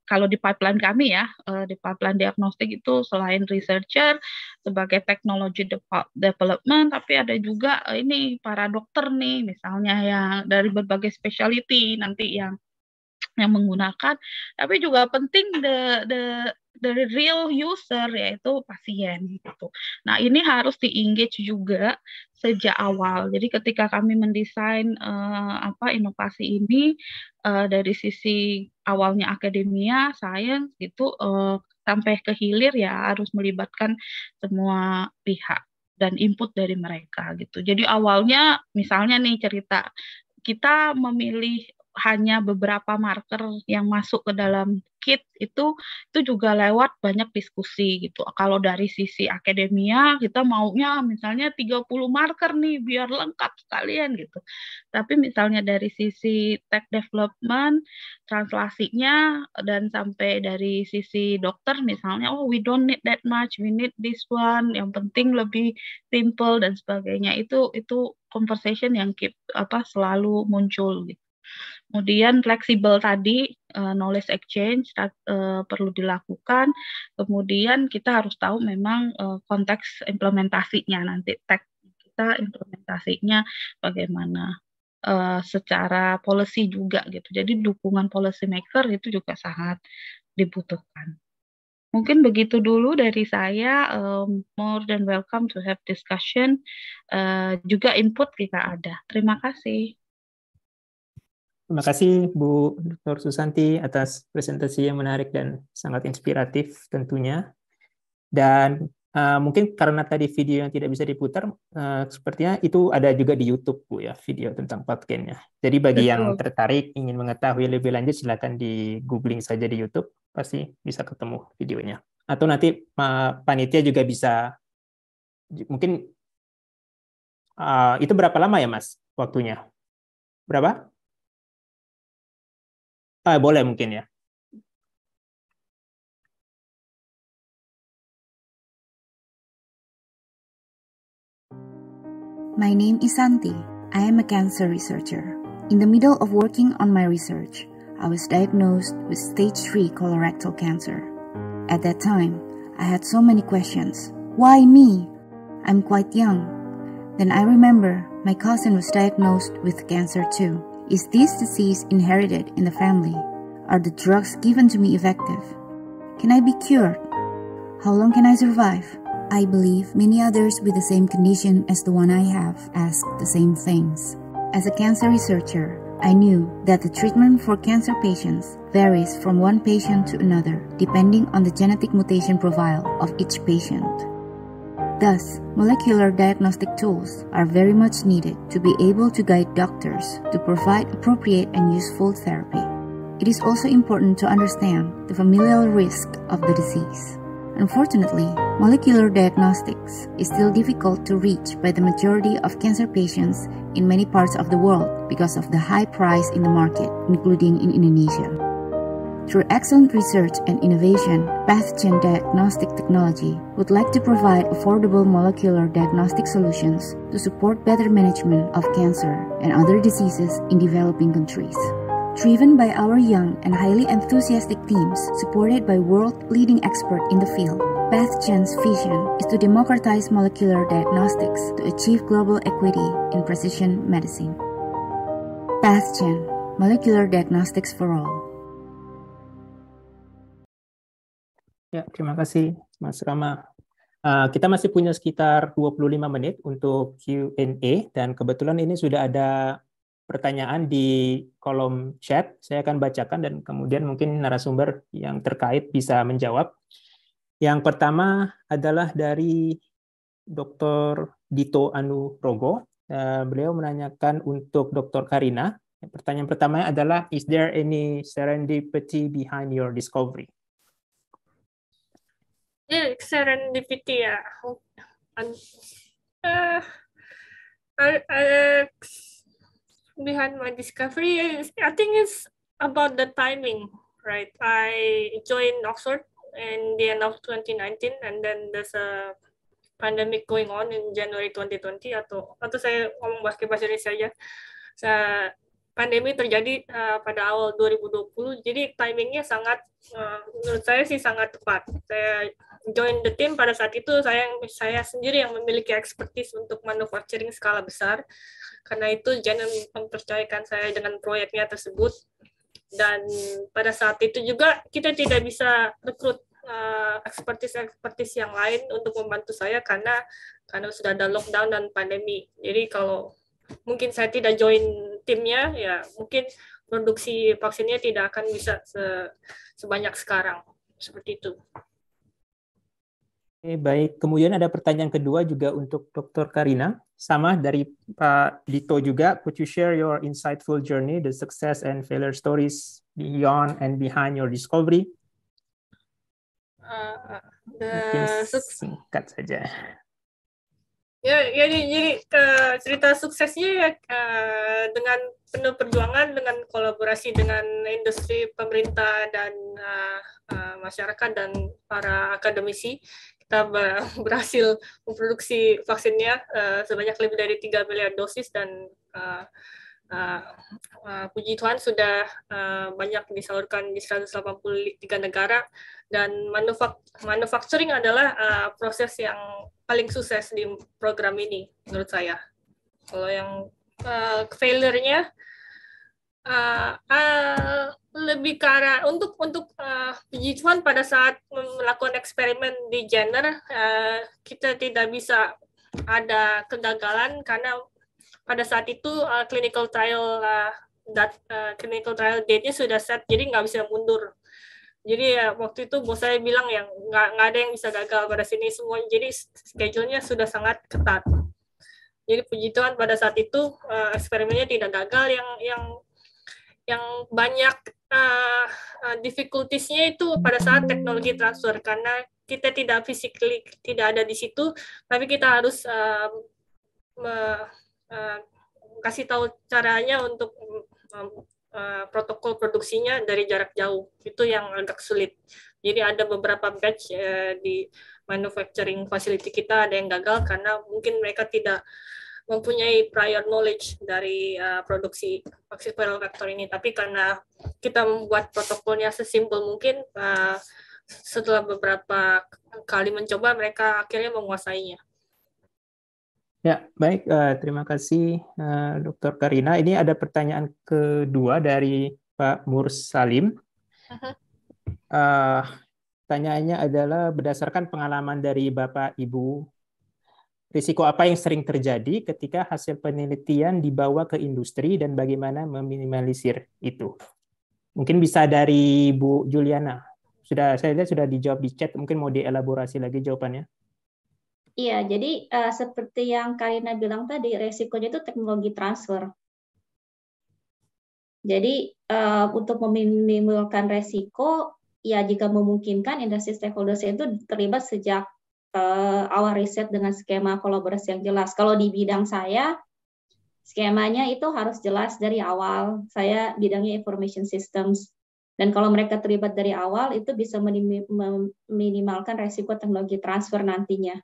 kalau di pipeline kami ya, di pipeline diagnostik itu selain researcher sebagai technology development, tapi ada juga ini para dokter nih misalnya yang dari berbagai specialty nanti yang menggunakan, tapi juga penting the real user yaitu pasien gitu. Nah ini harus di-engage juga sejak awal. Jadi ketika kami mendesain inovasi ini dari sisi awalnya akademia, sains gitu sampai ke hilir ya harus melibatkan semua pihak dan input dari mereka gitu. Jadi awalnya misalnya nih cerita kita memilih hanya beberapa marker yang masuk ke dalam kit itu juga lewat banyak diskusi gitu. Kalau dari sisi akademia kita maunya misalnya 30 marker nih biar lengkap sekalian gitu. Tapi misalnya dari sisi tech development, translasinya dan sampai dari sisi dokter misalnya we don't need that much, we need this one, yang penting lebih simple dan sebagainya. Itu conversation yang selalu muncul gitu. Kemudian fleksibel tadi, knowledge exchange perlu dilakukan. Kemudian kita harus tahu memang konteks implementasinya nanti, tech kita implementasinya bagaimana secara policy juga gitu. Jadi dukungan policy maker itu juga sangat dibutuhkan. Mungkin begitu dulu dari saya, more than welcome to have discussion, juga input jika ada. Terima kasih. Terima kasih Bu Dr. Susanti atas presentasi yang menarik dan sangat inspiratif tentunya. Dan Mungkin karena tadi video yang tidak bisa diputar, sepertinya itu ada juga di YouTube, Bu, ya, video tentang pathogennya. Jadi bagi yang tertarik ingin mengetahui lebih lanjut, silakan di googling saja di YouTube, pasti bisa ketemu videonya. Atau nanti panitia juga bisa, mungkin itu berapa lama ya, Mas, waktunya? Berapa? Boleh mungkin ya. My name is Santi. I am a cancer researcher. In the middle of working on my research, I was diagnosed with stage 3 colorectal cancer. At that time, I had so many questions. Why me? I'm quite young. Then I remember my cousin was diagnosed with cancer too. Is this disease inherited in the family? Are the drugs given to me effective? Can I be cured? How long can I survive? I believe many others with the same condition as the one I have asked the same things. As a cancer researcher, I knew that the treatment for cancer patients varies from one patient to another depending on the genetic mutation profile of each patient. Thus, molecular diagnostic tools are very much needed to be able to guide doctors to provide appropriate and useful therapy. It is also important to understand the familial risk of the disease. Unfortunately, molecular diagnostics is still difficult to reach by the majority of cancer patients in many parts of the world because of the high price in the market, including in Indonesia. Through excellent research and innovation, PathGen Diagnostic Technology would like to provide affordable molecular diagnostic solutions to support better management of cancer and other diseases in developing countries. Driven by our young and highly enthusiastic teams supported by world-leading experts in the field, PathGen's vision is to democratize molecular diagnostics to achieve global equity in precision medicine. PathGen, molecular diagnostics for all. Ya, terima kasih Mas Rama. Kita masih punya sekitar 25 menit untuk Q&A, dan kebetulan ini sudah ada pertanyaan di kolom chat. Saya akan bacakan dan kemudian mungkin narasumber yang terkait bisa menjawab. Yang pertama adalah dari Dr. Dito Anurogo. Beliau menanyakan untuk Dr. Karina. Pertanyaan pertama adalah, is there any serendipity behind your discovery? Serendipity, ya. Behind my discovery, I think it's about the timing, right? I joined Oxford in the end of 2019, and then there's a pandemic going on in January 2020, atau saya ngomong bahasa Indonesia saja. Pandemi terjadi pada awal 2020, jadi timingnya sangat, menurut saya sih sangat tepat. Saya join the team pada saat itu, saya sendiri yang memiliki expertise untuk manufacturing skala besar. Karena itu Janssen mempercayakan saya dengan proyeknya tersebut, dan pada saat itu juga kita tidak bisa rekrut expertise yang lain untuk membantu saya karena sudah ada lockdown dan pandemi. Jadi kalau mungkin saya tidak join timnya, ya mungkin produksi vaksinnya tidak akan bisa sebanyak sekarang, seperti itu. Baik, kemudian ada pertanyaan kedua juga untuk Dr. Karina, sama dari Pak Dito juga. Could you share your insightful journey, the success and failure stories beyond and behind your discovery? Singkat saja. Jadi cerita suksesnya ya dengan penuh perjuangan, dengan kolaborasi dengan industri, pemerintah, dan masyarakat dan para akademisi. Kita berhasil memproduksi vaksinnya sebanyak lebih dari 3 miliar dosis, dan puji Tuhan sudah banyak disalurkan di 183 negara, dan manufacturing adalah proses yang paling sukses di program ini menurut saya. Kalau yang failure-nya lebih ke arah untuk puji Tuhan pada saat melakukan eksperimen di Jenner, kita tidak bisa ada kegagalan karena pada saat itu clinical trial date-nya sudah set, jadi nggak bisa mundur. Jadi ya waktu itu bos saya bilang yang nggak ada yang bisa gagal pada sini semua. Jadi schedule-nya sudah sangat ketat. Jadi puji Tuhan pada saat itu eksperimennya tidak gagal. Yang banyak difficulties-nya itu pada saat teknologi transfer, karena kita tidak physically tidak ada di situ, tapi kita harus kasih tahu caranya untuk protokol produksinya dari jarak jauh. Itu yang agak sulit. Jadi ada beberapa batch di manufacturing facility kita ada yang gagal karena mungkin mereka tidak mempunyai prior knowledge dari produksi vaksin viral vector ini. Tapi karena kita membuat protokolnya sesimpel mungkin, setelah beberapa kali mencoba, mereka akhirnya menguasainya. Ya, baik. Terima kasih, Dr. Karina. Ini ada pertanyaan kedua dari Pak Mursalim. Pertanyaannya adalah berdasarkan pengalaman dari Bapak Ibu, risiko apa yang sering terjadi ketika hasil penelitian dibawa ke industri dan bagaimana meminimalisir itu? Mungkin bisa dari Bu Juliana. Saya lihat sudah dijawab di chat, mungkin mau dielaborasi lagi jawabannya. Iya, jadi seperti yang Karina bilang tadi, resikonya itu teknologi transfer. Jadi untuk meminimalkan resiko, ya jika memungkinkan industri stakeholders itu terlibat sejak awal riset dengan skema kolaborasi yang jelas. Kalau di bidang saya, skemanya itu harus jelas dari awal. Saya bidangnya information systems. Dan kalau mereka terlibat dari awal, itu bisa meminimalkan resiko teknologi transfer nantinya.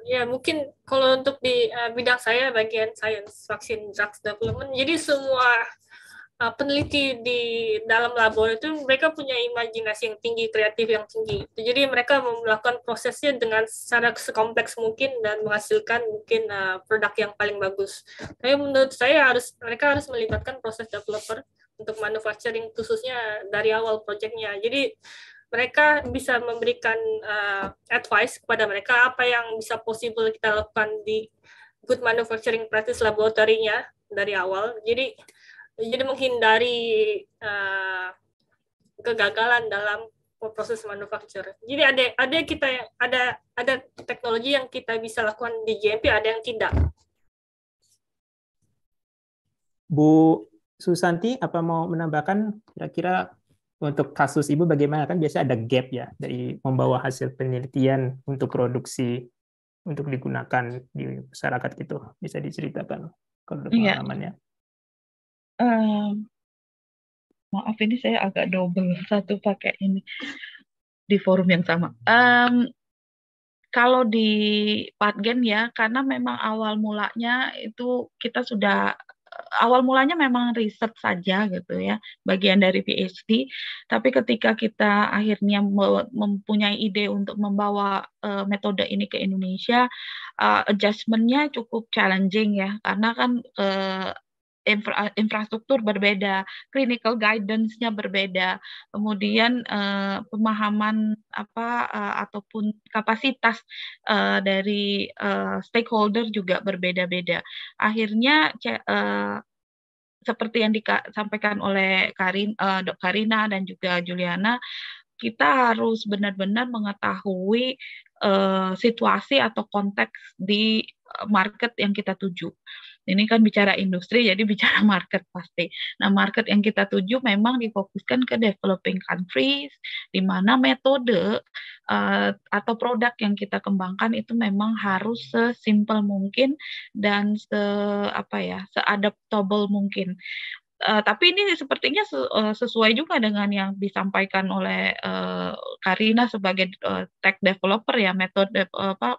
Ya mungkin kalau untuk di bidang saya bagian science vaksin drugs development, jadi semua peneliti di dalam labor itu mereka punya imajinasi yang tinggi, kreatif yang tinggi. Jadi mereka melakukan prosesnya dengan secara sekompleks mungkin dan menghasilkan mungkin produk yang paling bagus. Tapi menurut saya mereka harus melibatkan proses developer untuk manufacturing khususnya dari awal proyeknya. Jadi mereka bisa memberikan advice kepada mereka apa yang bisa possible kita lakukan di good manufacturing practice laboratorinya dari awal. Jadi menghindari kegagalan dalam proses manufacture. Jadi ada teknologi yang kita bisa lakukan di GMP, ada yang tidak. Bu Susanti, apa mau menambahkan kira-kira untuk kasus Ibu bagaimana? Kan biasanya ada gap ya dari membawa hasil penelitian untuk produksi untuk digunakan di masyarakat gitu. Bisa diceritakan kalau ada pengalamannya. Maaf ini saya agak double satu pakai ini di forum yang sama. Kalau di Patgen ya, karena memang awal mulanya memang riset saja gitu ya, bagian dari PhD. Tapi ketika kita akhirnya mempunyai ide untuk membawa metode ini ke Indonesia, adjustment-nya cukup challenging ya, karena kan infrastruktur berbeda, clinical guidance-nya berbeda, kemudian pemahaman ataupun kapasitas dari stakeholder juga berbeda-beda. Akhirnya seperti yang disampaikan oleh Dok Karina dan juga Juliana, kita harus benar-benar mengetahui situasi atau konteks di market yang kita tuju. Ini kan bicara industri, jadi bicara market pasti. Nah, market yang kita tuju memang difokuskan ke developing countries, di mana metode atau produk yang kita kembangkan itu memang harus sesimpel mungkin dan se-adaptable mungkin. Tapi ini sepertinya sesuai juga dengan yang disampaikan oleh Karina sebagai tech developer ya, metode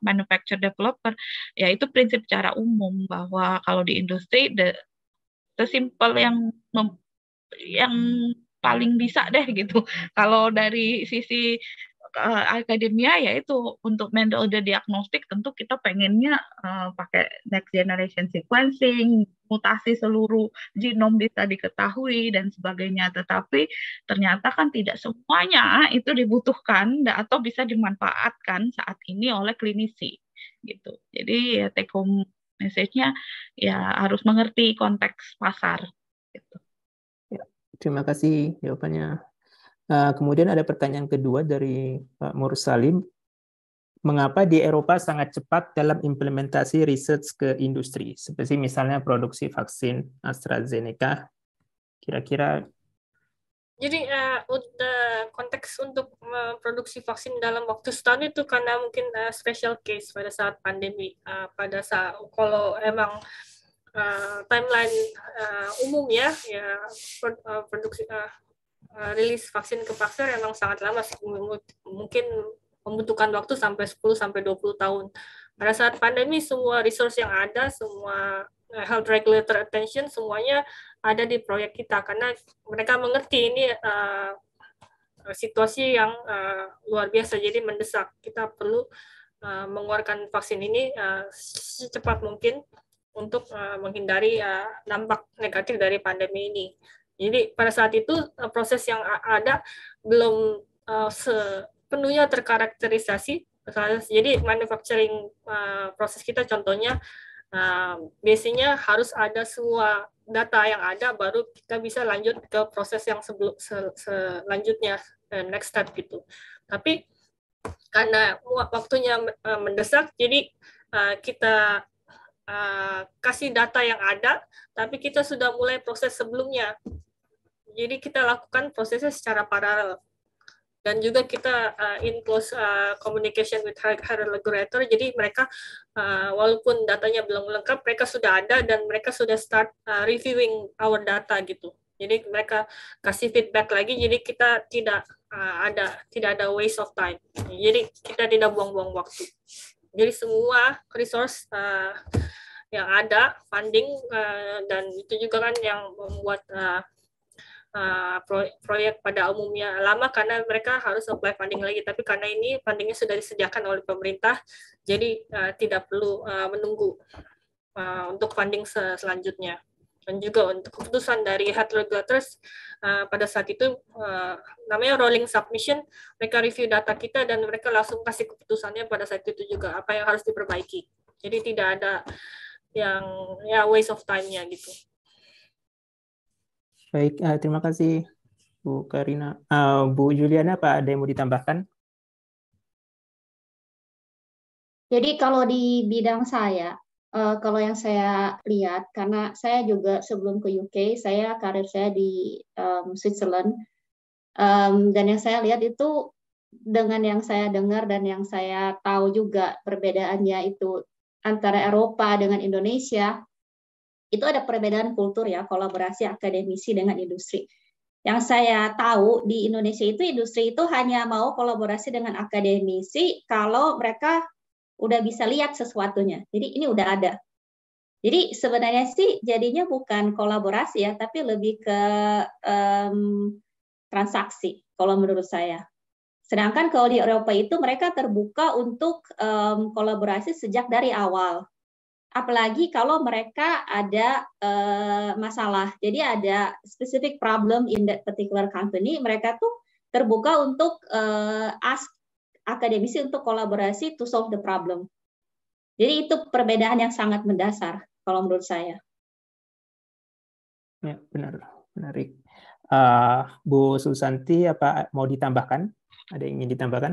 manufacture developer, yaitu prinsip secara umum bahwa kalau di industri sesimpel yang paling bisa deh gitu. Kalau dari sisi akademia yaitu untuk metode diagnostik tentu kita pengennya pakai next generation sequencing, mutasi seluruh genom bisa diketahui dan sebagainya, tetapi ternyata kan tidak semuanya itu dibutuhkan atau bisa dimanfaatkan saat ini oleh klinisi gitu. Jadi ya take home message-nya ya harus mengerti konteks pasar gitu. terima kasih jawabannya. Kemudian ada pertanyaan kedua dari Pak Mursalim. Mengapa di Eropa sangat cepat dalam implementasi research ke industri, seperti misalnya produksi vaksin AstraZeneca? Kira-kira. Jadi konteks untuk memproduksi vaksin dalam waktu setahun itu karena mungkin special case pada saat pandemi. Pada saat kalau emang timeline umum ya produksi rilis vaksin ke pasar memang sangat lama, mungkin membutuhkan waktu sampai 10-20 tahun. Pada saat pandemi semua resource yang ada, semua health regulator attention semuanya ada di proyek kita karena mereka mengerti ini situasi yang luar biasa, jadi mendesak. Kita perlu mengeluarkan vaksin ini secepat mungkin untuk menghindari dampak negatif dari pandemi ini. Jadi pada saat itu proses yang ada belum sepenuhnya terkarakterisasi. Jadi manufacturing proses kita contohnya biasanya harus ada semua data yang ada baru kita bisa lanjut ke proses yang selanjutnya, next step gitu. Tapi karena waktunya mendesak, jadi kita kasih data yang ada, tapi kita sudah mulai proses sebelumnya. Jadi kita lakukan prosesnya secara paralel. Dan juga kita in close communication with higher regulator, jadi mereka walaupun datanya belum lengkap, mereka sudah ada dan mereka sudah start reviewing our data gitu. Jadi mereka kasih feedback lagi, jadi kita tidak ada waste of time. Jadi kita tidak buang-buang waktu. Jadi semua resource yang ada, funding, dan itu juga kan yang membuat proyek pada umumnya lama karena mereka harus apply funding lagi, tapi karena ini fundingnya sudah disediakan oleh pemerintah, jadi tidak perlu menunggu untuk funding selanjutnya. Dan juga untuk keputusan dari head regulators pada saat itu namanya rolling submission, mereka review data kita dan mereka langsung kasih keputusannya pada saat itu juga apa yang harus diperbaiki. Jadi tidak ada yang waste of time-nya gitu. Baik, terima kasih Bu Karina. Bu Juliana, apa ada yang mau ditambahkan? Jadi kalau di bidang saya, kalau yang saya lihat, karena saya juga sebelum ke UK, karir saya di Switzerland, dan yang saya lihat itu dengan yang saya dengar dan yang saya tahu juga perbedaannya itu antara Eropa dengan Indonesia, itu ada perbedaan kultur ya, kolaborasi akademisi dengan industri. Yang saya tahu di Indonesia itu industri itu hanya mau kolaborasi dengan akademisi kalau mereka udah bisa lihat sesuatunya. Jadi ini udah ada. Jadi sebenarnya sih jadinya bukan kolaborasi ya, tapi lebih ke transaksi kalau menurut saya. Sedangkan kalau di Eropa itu mereka terbuka untuk kolaborasi sejak dari awal. Apalagi kalau mereka ada masalah, jadi ada specific problem in that particular company, mereka tuh terbuka untuk ask akademisi untuk kolaborasi to solve the problem. Jadi itu perbedaan yang sangat mendasar kalau menurut saya. Ya, benar, menarik. Bu Susanti, apa mau ditambahkan? Ada yang ingin ditambahkan?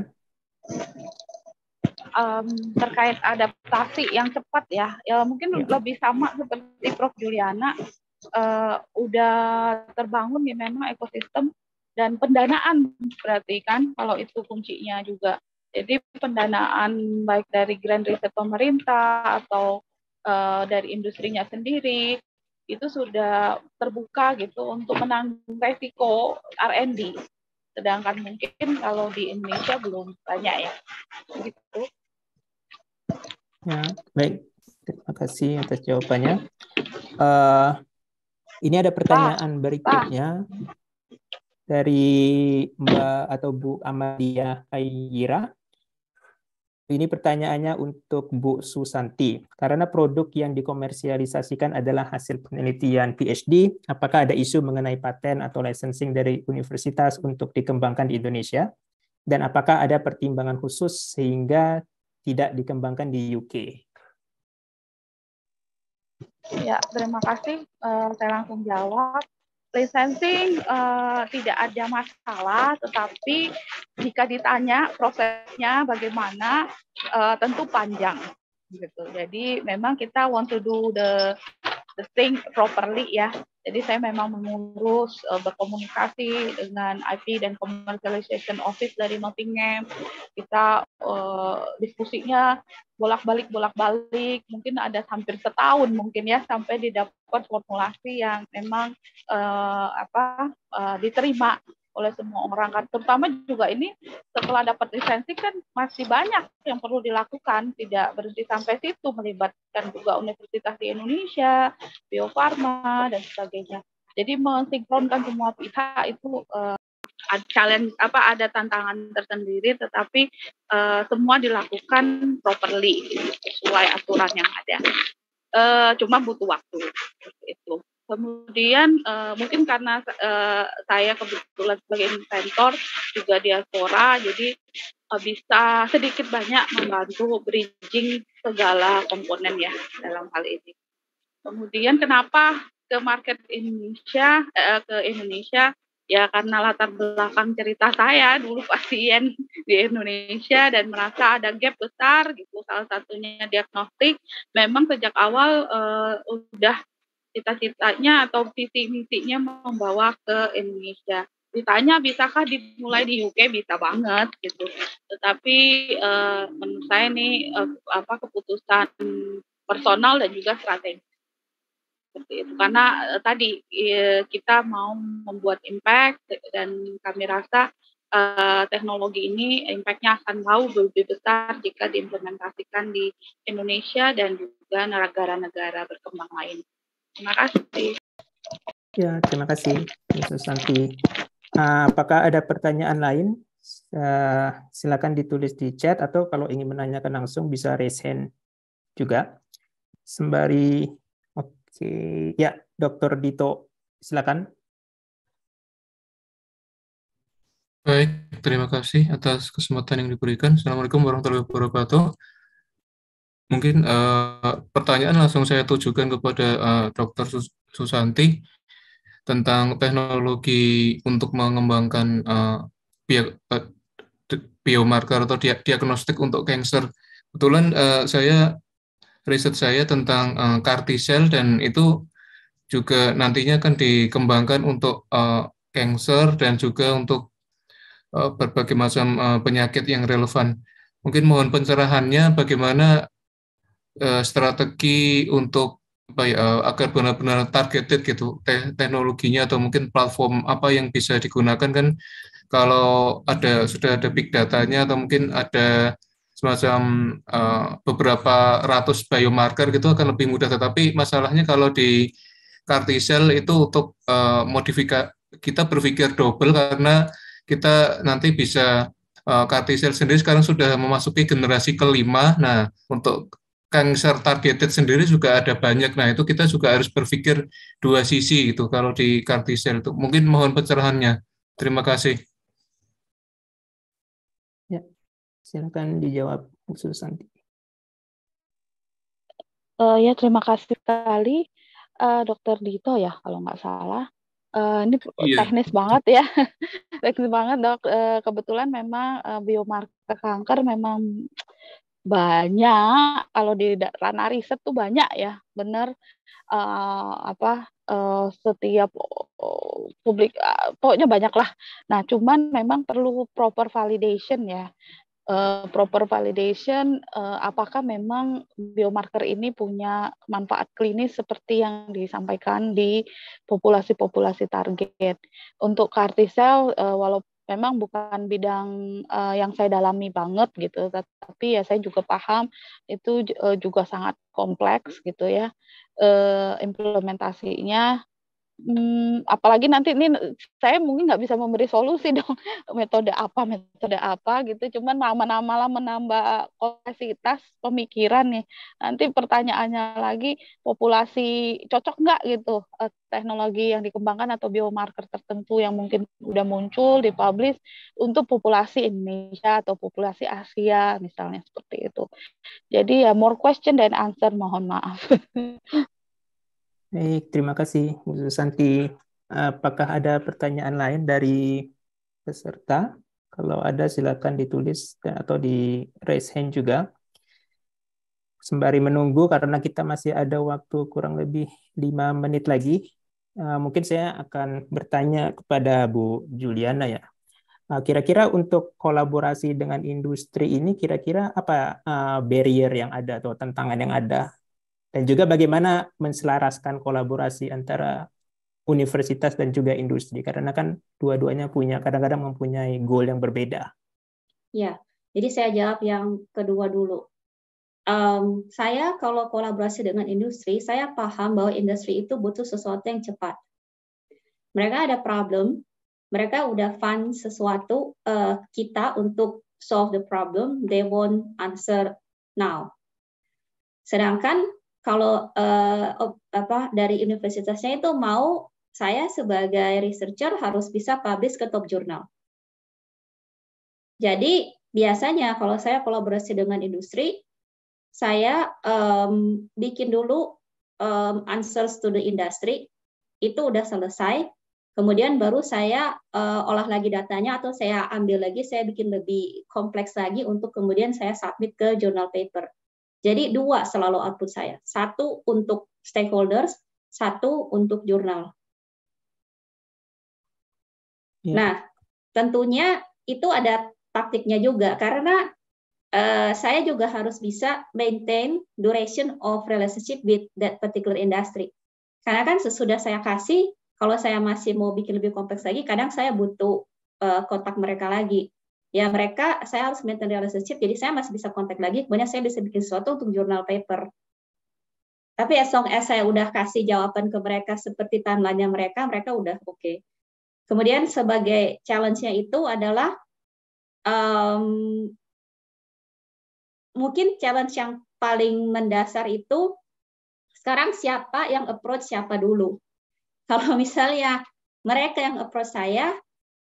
Terkait adaptasi yang cepat ya mungkin lebih sama seperti Prof. Juliana, udah terbangun ya memang ekosistem dan pendanaan, berarti kan kalau itu kuncinya juga. Jadi pendanaan baik dari grant riset pemerintah atau dari industrinya sendiri itu sudah terbuka gitu untuk menanggung resiko R&D. Sedangkan mungkin kalau di Indonesia belum banyak ya. Gitu. Ya, baik. Terima kasih atas jawabannya. Ini ada pertanyaan berikutnya dari Mbak atau Bu Amalia Ayira. Ini pertanyaannya untuk Bu Susanti. Karena produk yang dikomersialisasikan adalah hasil penelitian PhD, apakah ada isu mengenai paten atau licensing dari universitas untuk dikembangkan di Indonesia? Dan apakah ada pertimbangan khusus sehingga tidak dikembangkan di UK? Ya, terima kasih. Saya langsung jawab. licensing tidak ada masalah, tetapi jika ditanya prosesnya bagaimana, tentu panjang gitu. Jadi memang kita want to do the thing properly ya. Jadi saya memang mengurus berkomunikasi dengan IP dan Commercialization Office dari Nottingham. Kita diskusinya bolak-balik, mungkin ada hampir setahun mungkin ya sampai didapat formulasi yang memang diterima oleh semua orang kan. Terutama juga ini setelah dapat lisensi kan masih banyak yang perlu dilakukan, tidak berhenti sampai situ, melibatkan juga universitas di Indonesia, Bio-Farma dan sebagainya. Jadi mensinkronkan semua pihak itu challenge ada tantangan tersendiri, tetapi semua dilakukan properly sesuai aturan yang ada. Cuma butuh waktu seperti itu. Kemudian mungkin karena saya kebetulan sebagai inventor juga diaspora, jadi bisa sedikit banyak membantu bridging segala komponen ya dalam hal ini. Kemudian kenapa ke market Indonesia, ya karena latar belakang cerita saya dulu pasien di Indonesia dan merasa ada gap besar gitu, salah satunya diagnostik. Memang sejak awal udah cita-citanya atau visi misinya membawa ke Indonesia. Ditanya bisakah dimulai di UK, bisa banget gitu. Tetapi menurut saya ini keputusan personal dan juga strategi seperti itu. Karena tadi kita mau membuat impact dan kami rasa teknologi ini impact-nya akan jauh lebih besar jika diimplementasikan di Indonesia dan juga negara-negara berkembang lain. Terima kasih. Ya, terima kasih, Bu Susanti. Apakah ada pertanyaan lain? Silakan ditulis di chat atau kalau ingin menanyakan langsung bisa raise hand juga. Sembari, oke, ya, Dr. Dito, silakan. Baik, terima kasih atas kesempatan yang diberikan. Assalamualaikum warahmatullahi wabarakatuh. Mungkin pertanyaan langsung saya tujukan kepada Dr. Susanti tentang teknologi untuk mengembangkan biomarker atau diagnostik untuk kanker. Kebetulan riset saya tentang CAR T-cell dan itu juga nantinya akan dikembangkan untuk kanker dan juga untuk berbagai macam penyakit yang relevan. Mungkin mohon pencerahannya bagaimana strategi untuk agar benar-benar targeted gitu teknologinya atau mungkin platform apa yang bisa digunakan kan kalau sudah ada big datanya atau mungkin ada semacam beberapa ratus biomarker gitu akan lebih mudah, tetapi masalahnya kalau di CAR T-cell itu untuk modifikasi kita berpikir double karena kita nanti bisa CAR T-cell sendiri sekarang sudah memasuki generasi kelima. Nah, untuk kanker targeted sendiri juga ada banyak. Nah, itu kita juga harus berpikir dua sisi gitu kalau di CAR T-cell itu. Mungkin mohon pencerahannya. Terima kasih. Ya, silakan dijawab Bu Susanti. Ya, terima kasih sekali Dr. Dito ya kalau nggak salah. Ini teknis banget ya, teknis banget dok. Kebetulan memang biomarker kanker memang banyak, kalau di ranah riset tuh banyak ya, benar setiap publik pokoknya banyak lah. Nah, cuman memang perlu proper validation ya. Proper validation apakah memang biomarker ini punya manfaat klinis seperti yang disampaikan di populasi-populasi target. Untuk CAR T-cell walaupun memang bukan bidang yang saya dalami banget gitu, tapi ya saya juga paham itu juga sangat kompleks gitu ya implementasinya. Apalagi nanti ini saya mungkin nggak bisa memberi solusi dong metode apa gitu, cuman malah menambah kompleksitas pemikiran nih. Nanti pertanyaannya lagi populasi cocok nggak gitu teknologi yang dikembangkan atau biomarker tertentu yang mungkin udah muncul dipublish untuk populasi Indonesia atau populasi Asia misalnya seperti itu. Jadi ya more question than answer, mohon maaf. Baik, terima kasih Bu Susanti. Apakah ada pertanyaan lain dari peserta? Kalau ada silakan ditulis atau di raise hand juga. Sembari menunggu karena kita masih ada waktu kurang lebih 5 menit lagi. Mungkin saya akan bertanya kepada Bu Juliana ya. Kira-kira untuk kolaborasi dengan industri ini kira-kira apa barrier yang ada atau tantangan yang ada? Dan juga bagaimana menselaraskan kolaborasi antara universitas dan juga industri? Karena kan dua-duanya kadang-kadang mempunyai goal yang berbeda. Ya, jadi saya jawab yang kedua dulu. Saya kalau kolaborasi dengan industri, saya paham bahwa industri itu butuh sesuatu yang cepat. Mereka ada problem, mereka udah fund sesuatu kita untuk solve the problem, they won't answer now. Sedangkan kalau dari universitasnya itu mau saya sebagai researcher harus bisa publish ke top jurnal. Jadi biasanya kalau saya kolaborasi dengan industri, saya bikin dulu answers to the industry, itu udah selesai. Kemudian baru saya olah lagi datanya atau saya ambil lagi, saya bikin lebih kompleks lagi untuk kemudian saya submit ke journal paper. Jadi 2 selalu output saya. 1 untuk stakeholders, 1 untuk jurnal. Yeah. Nah, tentunya itu ada taktiknya juga karena saya juga harus bisa maintain duration of relationship with that particular industry. Karena kan sesudah saya kasih, kalau saya masih mau bikin lebih kompleks lagi, kadang saya butuh kontak mereka lagi. Ya mereka, saya harus maintain relationship, jadi saya masih bisa kontak lagi, kemudian saya bisa bikin sesuatu untuk jurnal paper. Tapi as long as saya udah kasih jawaban ke mereka seperti timeline-nya mereka udah oke. Kemudian sebagai challenge-nya itu adalah mungkin challenge yang paling mendasar itu sekarang siapa yang approach siapa dulu. Kalau misalnya mereka yang approach saya,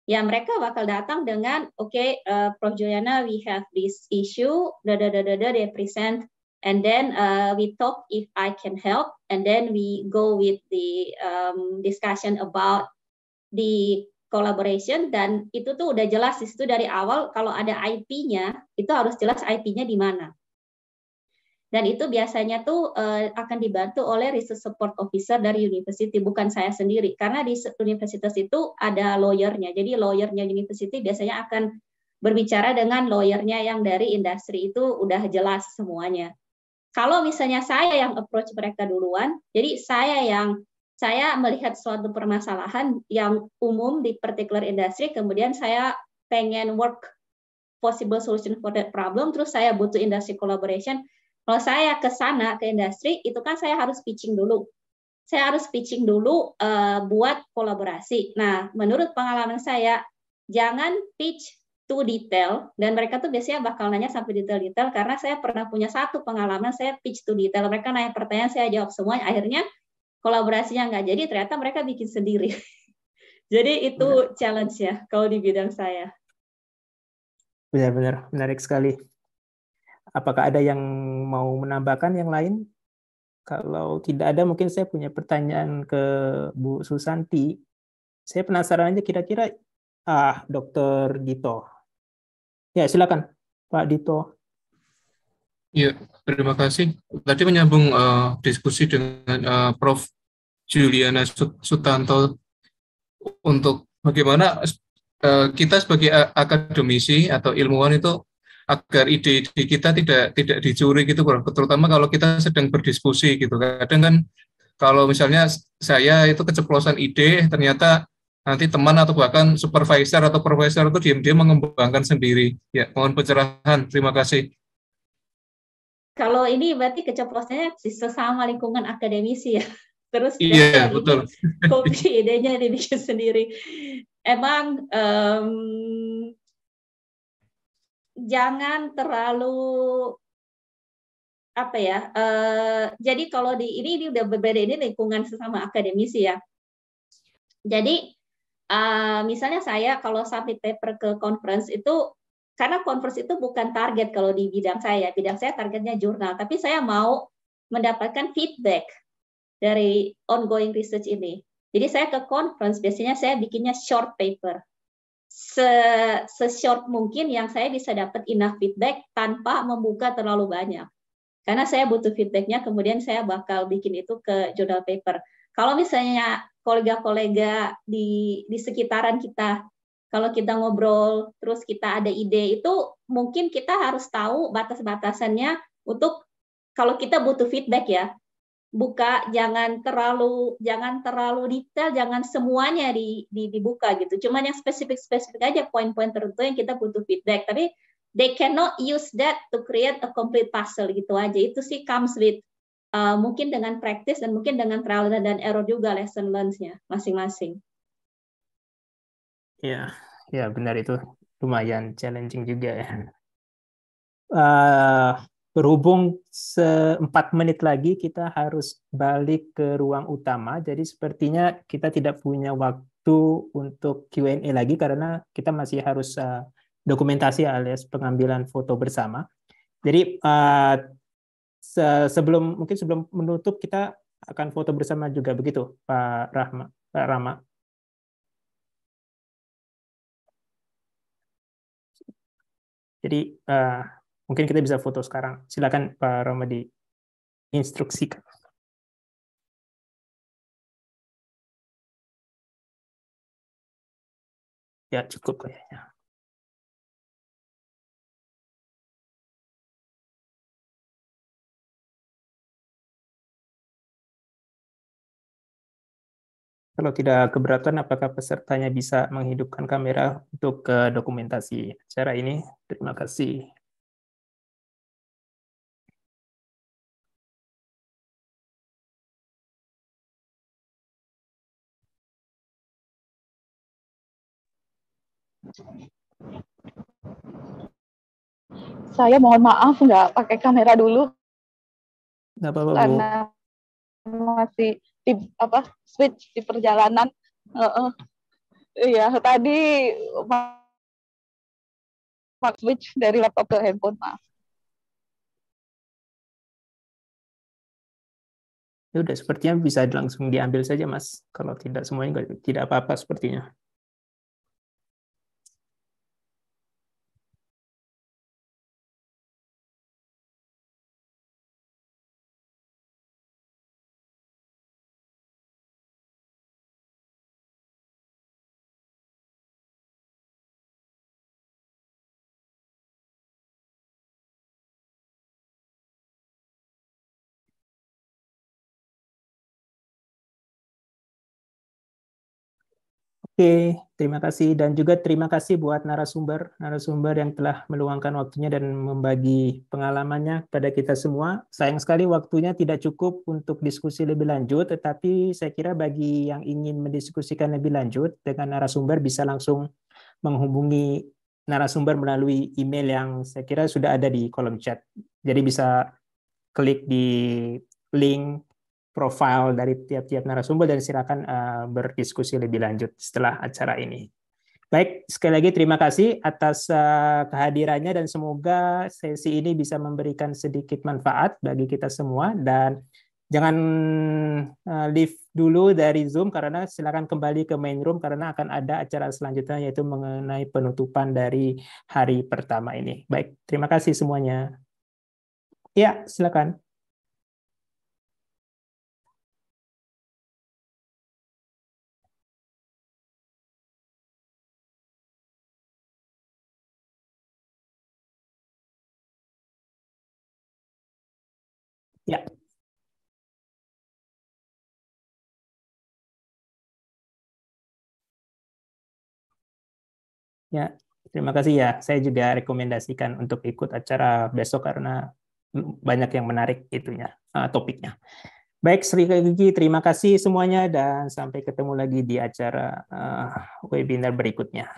ya mereka bakal datang dengan Prof Juliana, we have this issue, they present, and then we talk if I can help, and then we go with the discussion about the collaboration, dan itu tuh udah jelas di situ dari awal kalau ada IP-nya, itu harus jelas IP-nya di mana. Dan itu biasanya tuh akan dibantu oleh research support officer dari university, bukan saya sendiri. Karena di universitas itu ada lawyer-nya. Jadi lawyer-nya university biasanya akan berbicara dengan lawyer-nya yang dari industri, itu udah jelas semuanya. Kalau misalnya saya yang approach mereka duluan, jadi saya melihat suatu permasalahan yang umum di particular industry, kemudian saya pengen work possible solution for that problem, terus saya butuh industry collaboration. Kalau saya ke sana, ke industri, itu kan saya harus pitching dulu. Saya harus pitching dulu buat kolaborasi. Nah, menurut pengalaman saya, jangan pitch too detail, dan mereka tuh biasanya bakal nanya sampai detail-detail, karena saya pernah punya satu pengalaman, saya pitch too detail. Mereka nanya pertanyaan, saya jawab semuanya, akhirnya kolaborasinya nggak jadi, ternyata mereka bikin sendiri. Jadi itu challenge ya, kalau di bidang saya. Benar-benar menarik sekali. Apakah ada yang mau menambahkan yang lain? Kalau tidak ada, mungkin saya punya pertanyaan ke Bu Susanti. Saya penasaran aja kira-kira, Dr. Dito. Ya, silakan, Pak Dito. Ya, terima kasih. Tadi menyambung diskusi dengan Prof. Juliana Sutanto untuk bagaimana kita sebagai akademisi atau ilmuwan itu agar ide-ide kita tidak dicuri gitu, terutama kalau kita sedang berdiskusi gitu. Kadang kan kalau misalnya saya itu keceplosan ide, ternyata nanti teman atau bahkan supervisor atau profesor itu diam-diam mengembangkan sendiri. Ya, mohon pencerahan. Terima kasih. Kalau ini berarti keceplosannya sesama lingkungan akademisi ya. Terus iya, betul. Kopi idenya dibikin sendiri. Emang jangan terlalu jadi kalau di ini udah berbeda, ini lingkungan sesama akademisi ya. Jadi misalnya saya kalau submit paper ke conference itu, karena conference itu bukan target kalau di bidang saya targetnya jurnal, tapi saya mau mendapatkan feedback dari ongoing research ini. Jadi saya ke conference, biasanya saya bikinnya short paper. Se-short mungkin yang saya bisa dapat enough feedback tanpa membuka terlalu banyak. Karena saya butuh feedbacknya, kemudian saya bakal bikin itu ke journal paper. Kalau misalnya kolega-kolega di sekitaran kita, kalau kita ngobrol, terus kita ada ide, itu mungkin kita harus tahu batas-batasannya untuk kalau kita butuh feedback ya. Buka, jangan terlalu detail, jangan semuanya dibuka gitu. Cuman yang spesifik aja, poin-poin tertentu yang kita butuh feedback. Tapi they cannot use that to create a complete puzzle gitu aja. Itu sih comes with mungkin dengan practice dan mungkin dengan trial dan error juga lesson learned-nya masing-masing. Ya, ya benar, itu lumayan challenging juga ya. Berhubung 4 menit lagi kita harus balik ke ruang utama, jadi sepertinya kita tidak punya waktu untuk Q&A lagi karena kita masih harus dokumentasi alias pengambilan foto bersama. Jadi sebelum menutup kita akan foto bersama juga, begitu Pak Rama. Jadi mungkin kita bisa foto sekarang. Silakan Pak Rama diinstruksikan. Ya cukup kayaknya. Kalau tidak keberatan, apakah pesertanya bisa menghidupkan kamera untuk dokumentasi acara ini? Terima kasih. Saya mohon maaf nggak pakai kamera dulu. Nggak apa-apa, Bu. Karena masih switch di perjalanan. Iya, tadi switch dari laptop ke handphone, maaf. Ya udah, sepertinya bisa langsung diambil saja, Mas. Kalau tidak semuanya tidak apa-apa sepertinya. Oke, terima kasih, dan juga terima kasih buat narasumber yang telah meluangkan waktunya dan membagi pengalamannya pada kita semua. Sayang sekali waktunya tidak cukup untuk diskusi lebih lanjut, tetapi saya kira bagi yang ingin mendiskusikan lebih lanjut dengan narasumber bisa langsung menghubungi narasumber melalui email yang saya kira sudah ada di kolom chat. Jadi bisa klik di link profil dari tiap-tiap narasumber dan silakan berdiskusi lebih lanjut setelah acara ini. Baik, sekali lagi terima kasih atas kehadirannya dan semoga sesi ini bisa memberikan sedikit manfaat bagi kita semua, dan jangan leave dulu dari Zoom karena silakan kembali ke main room karena akan ada acara selanjutnya yaitu mengenai penutupan dari hari pertama ini. Baik, terima kasih semuanya. Ya, silakan. Ya. Ya, terima kasih ya. Saya juga rekomendasikan untuk ikut acara besok karena banyak yang menarik itunya, topiknya. Baik, sekali lagi terima kasih semuanya dan sampai ketemu lagi di acara webinar berikutnya.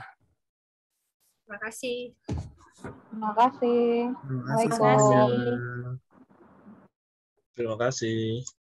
Terima kasih. Terima kasih. Terima kasih. Terima kasih.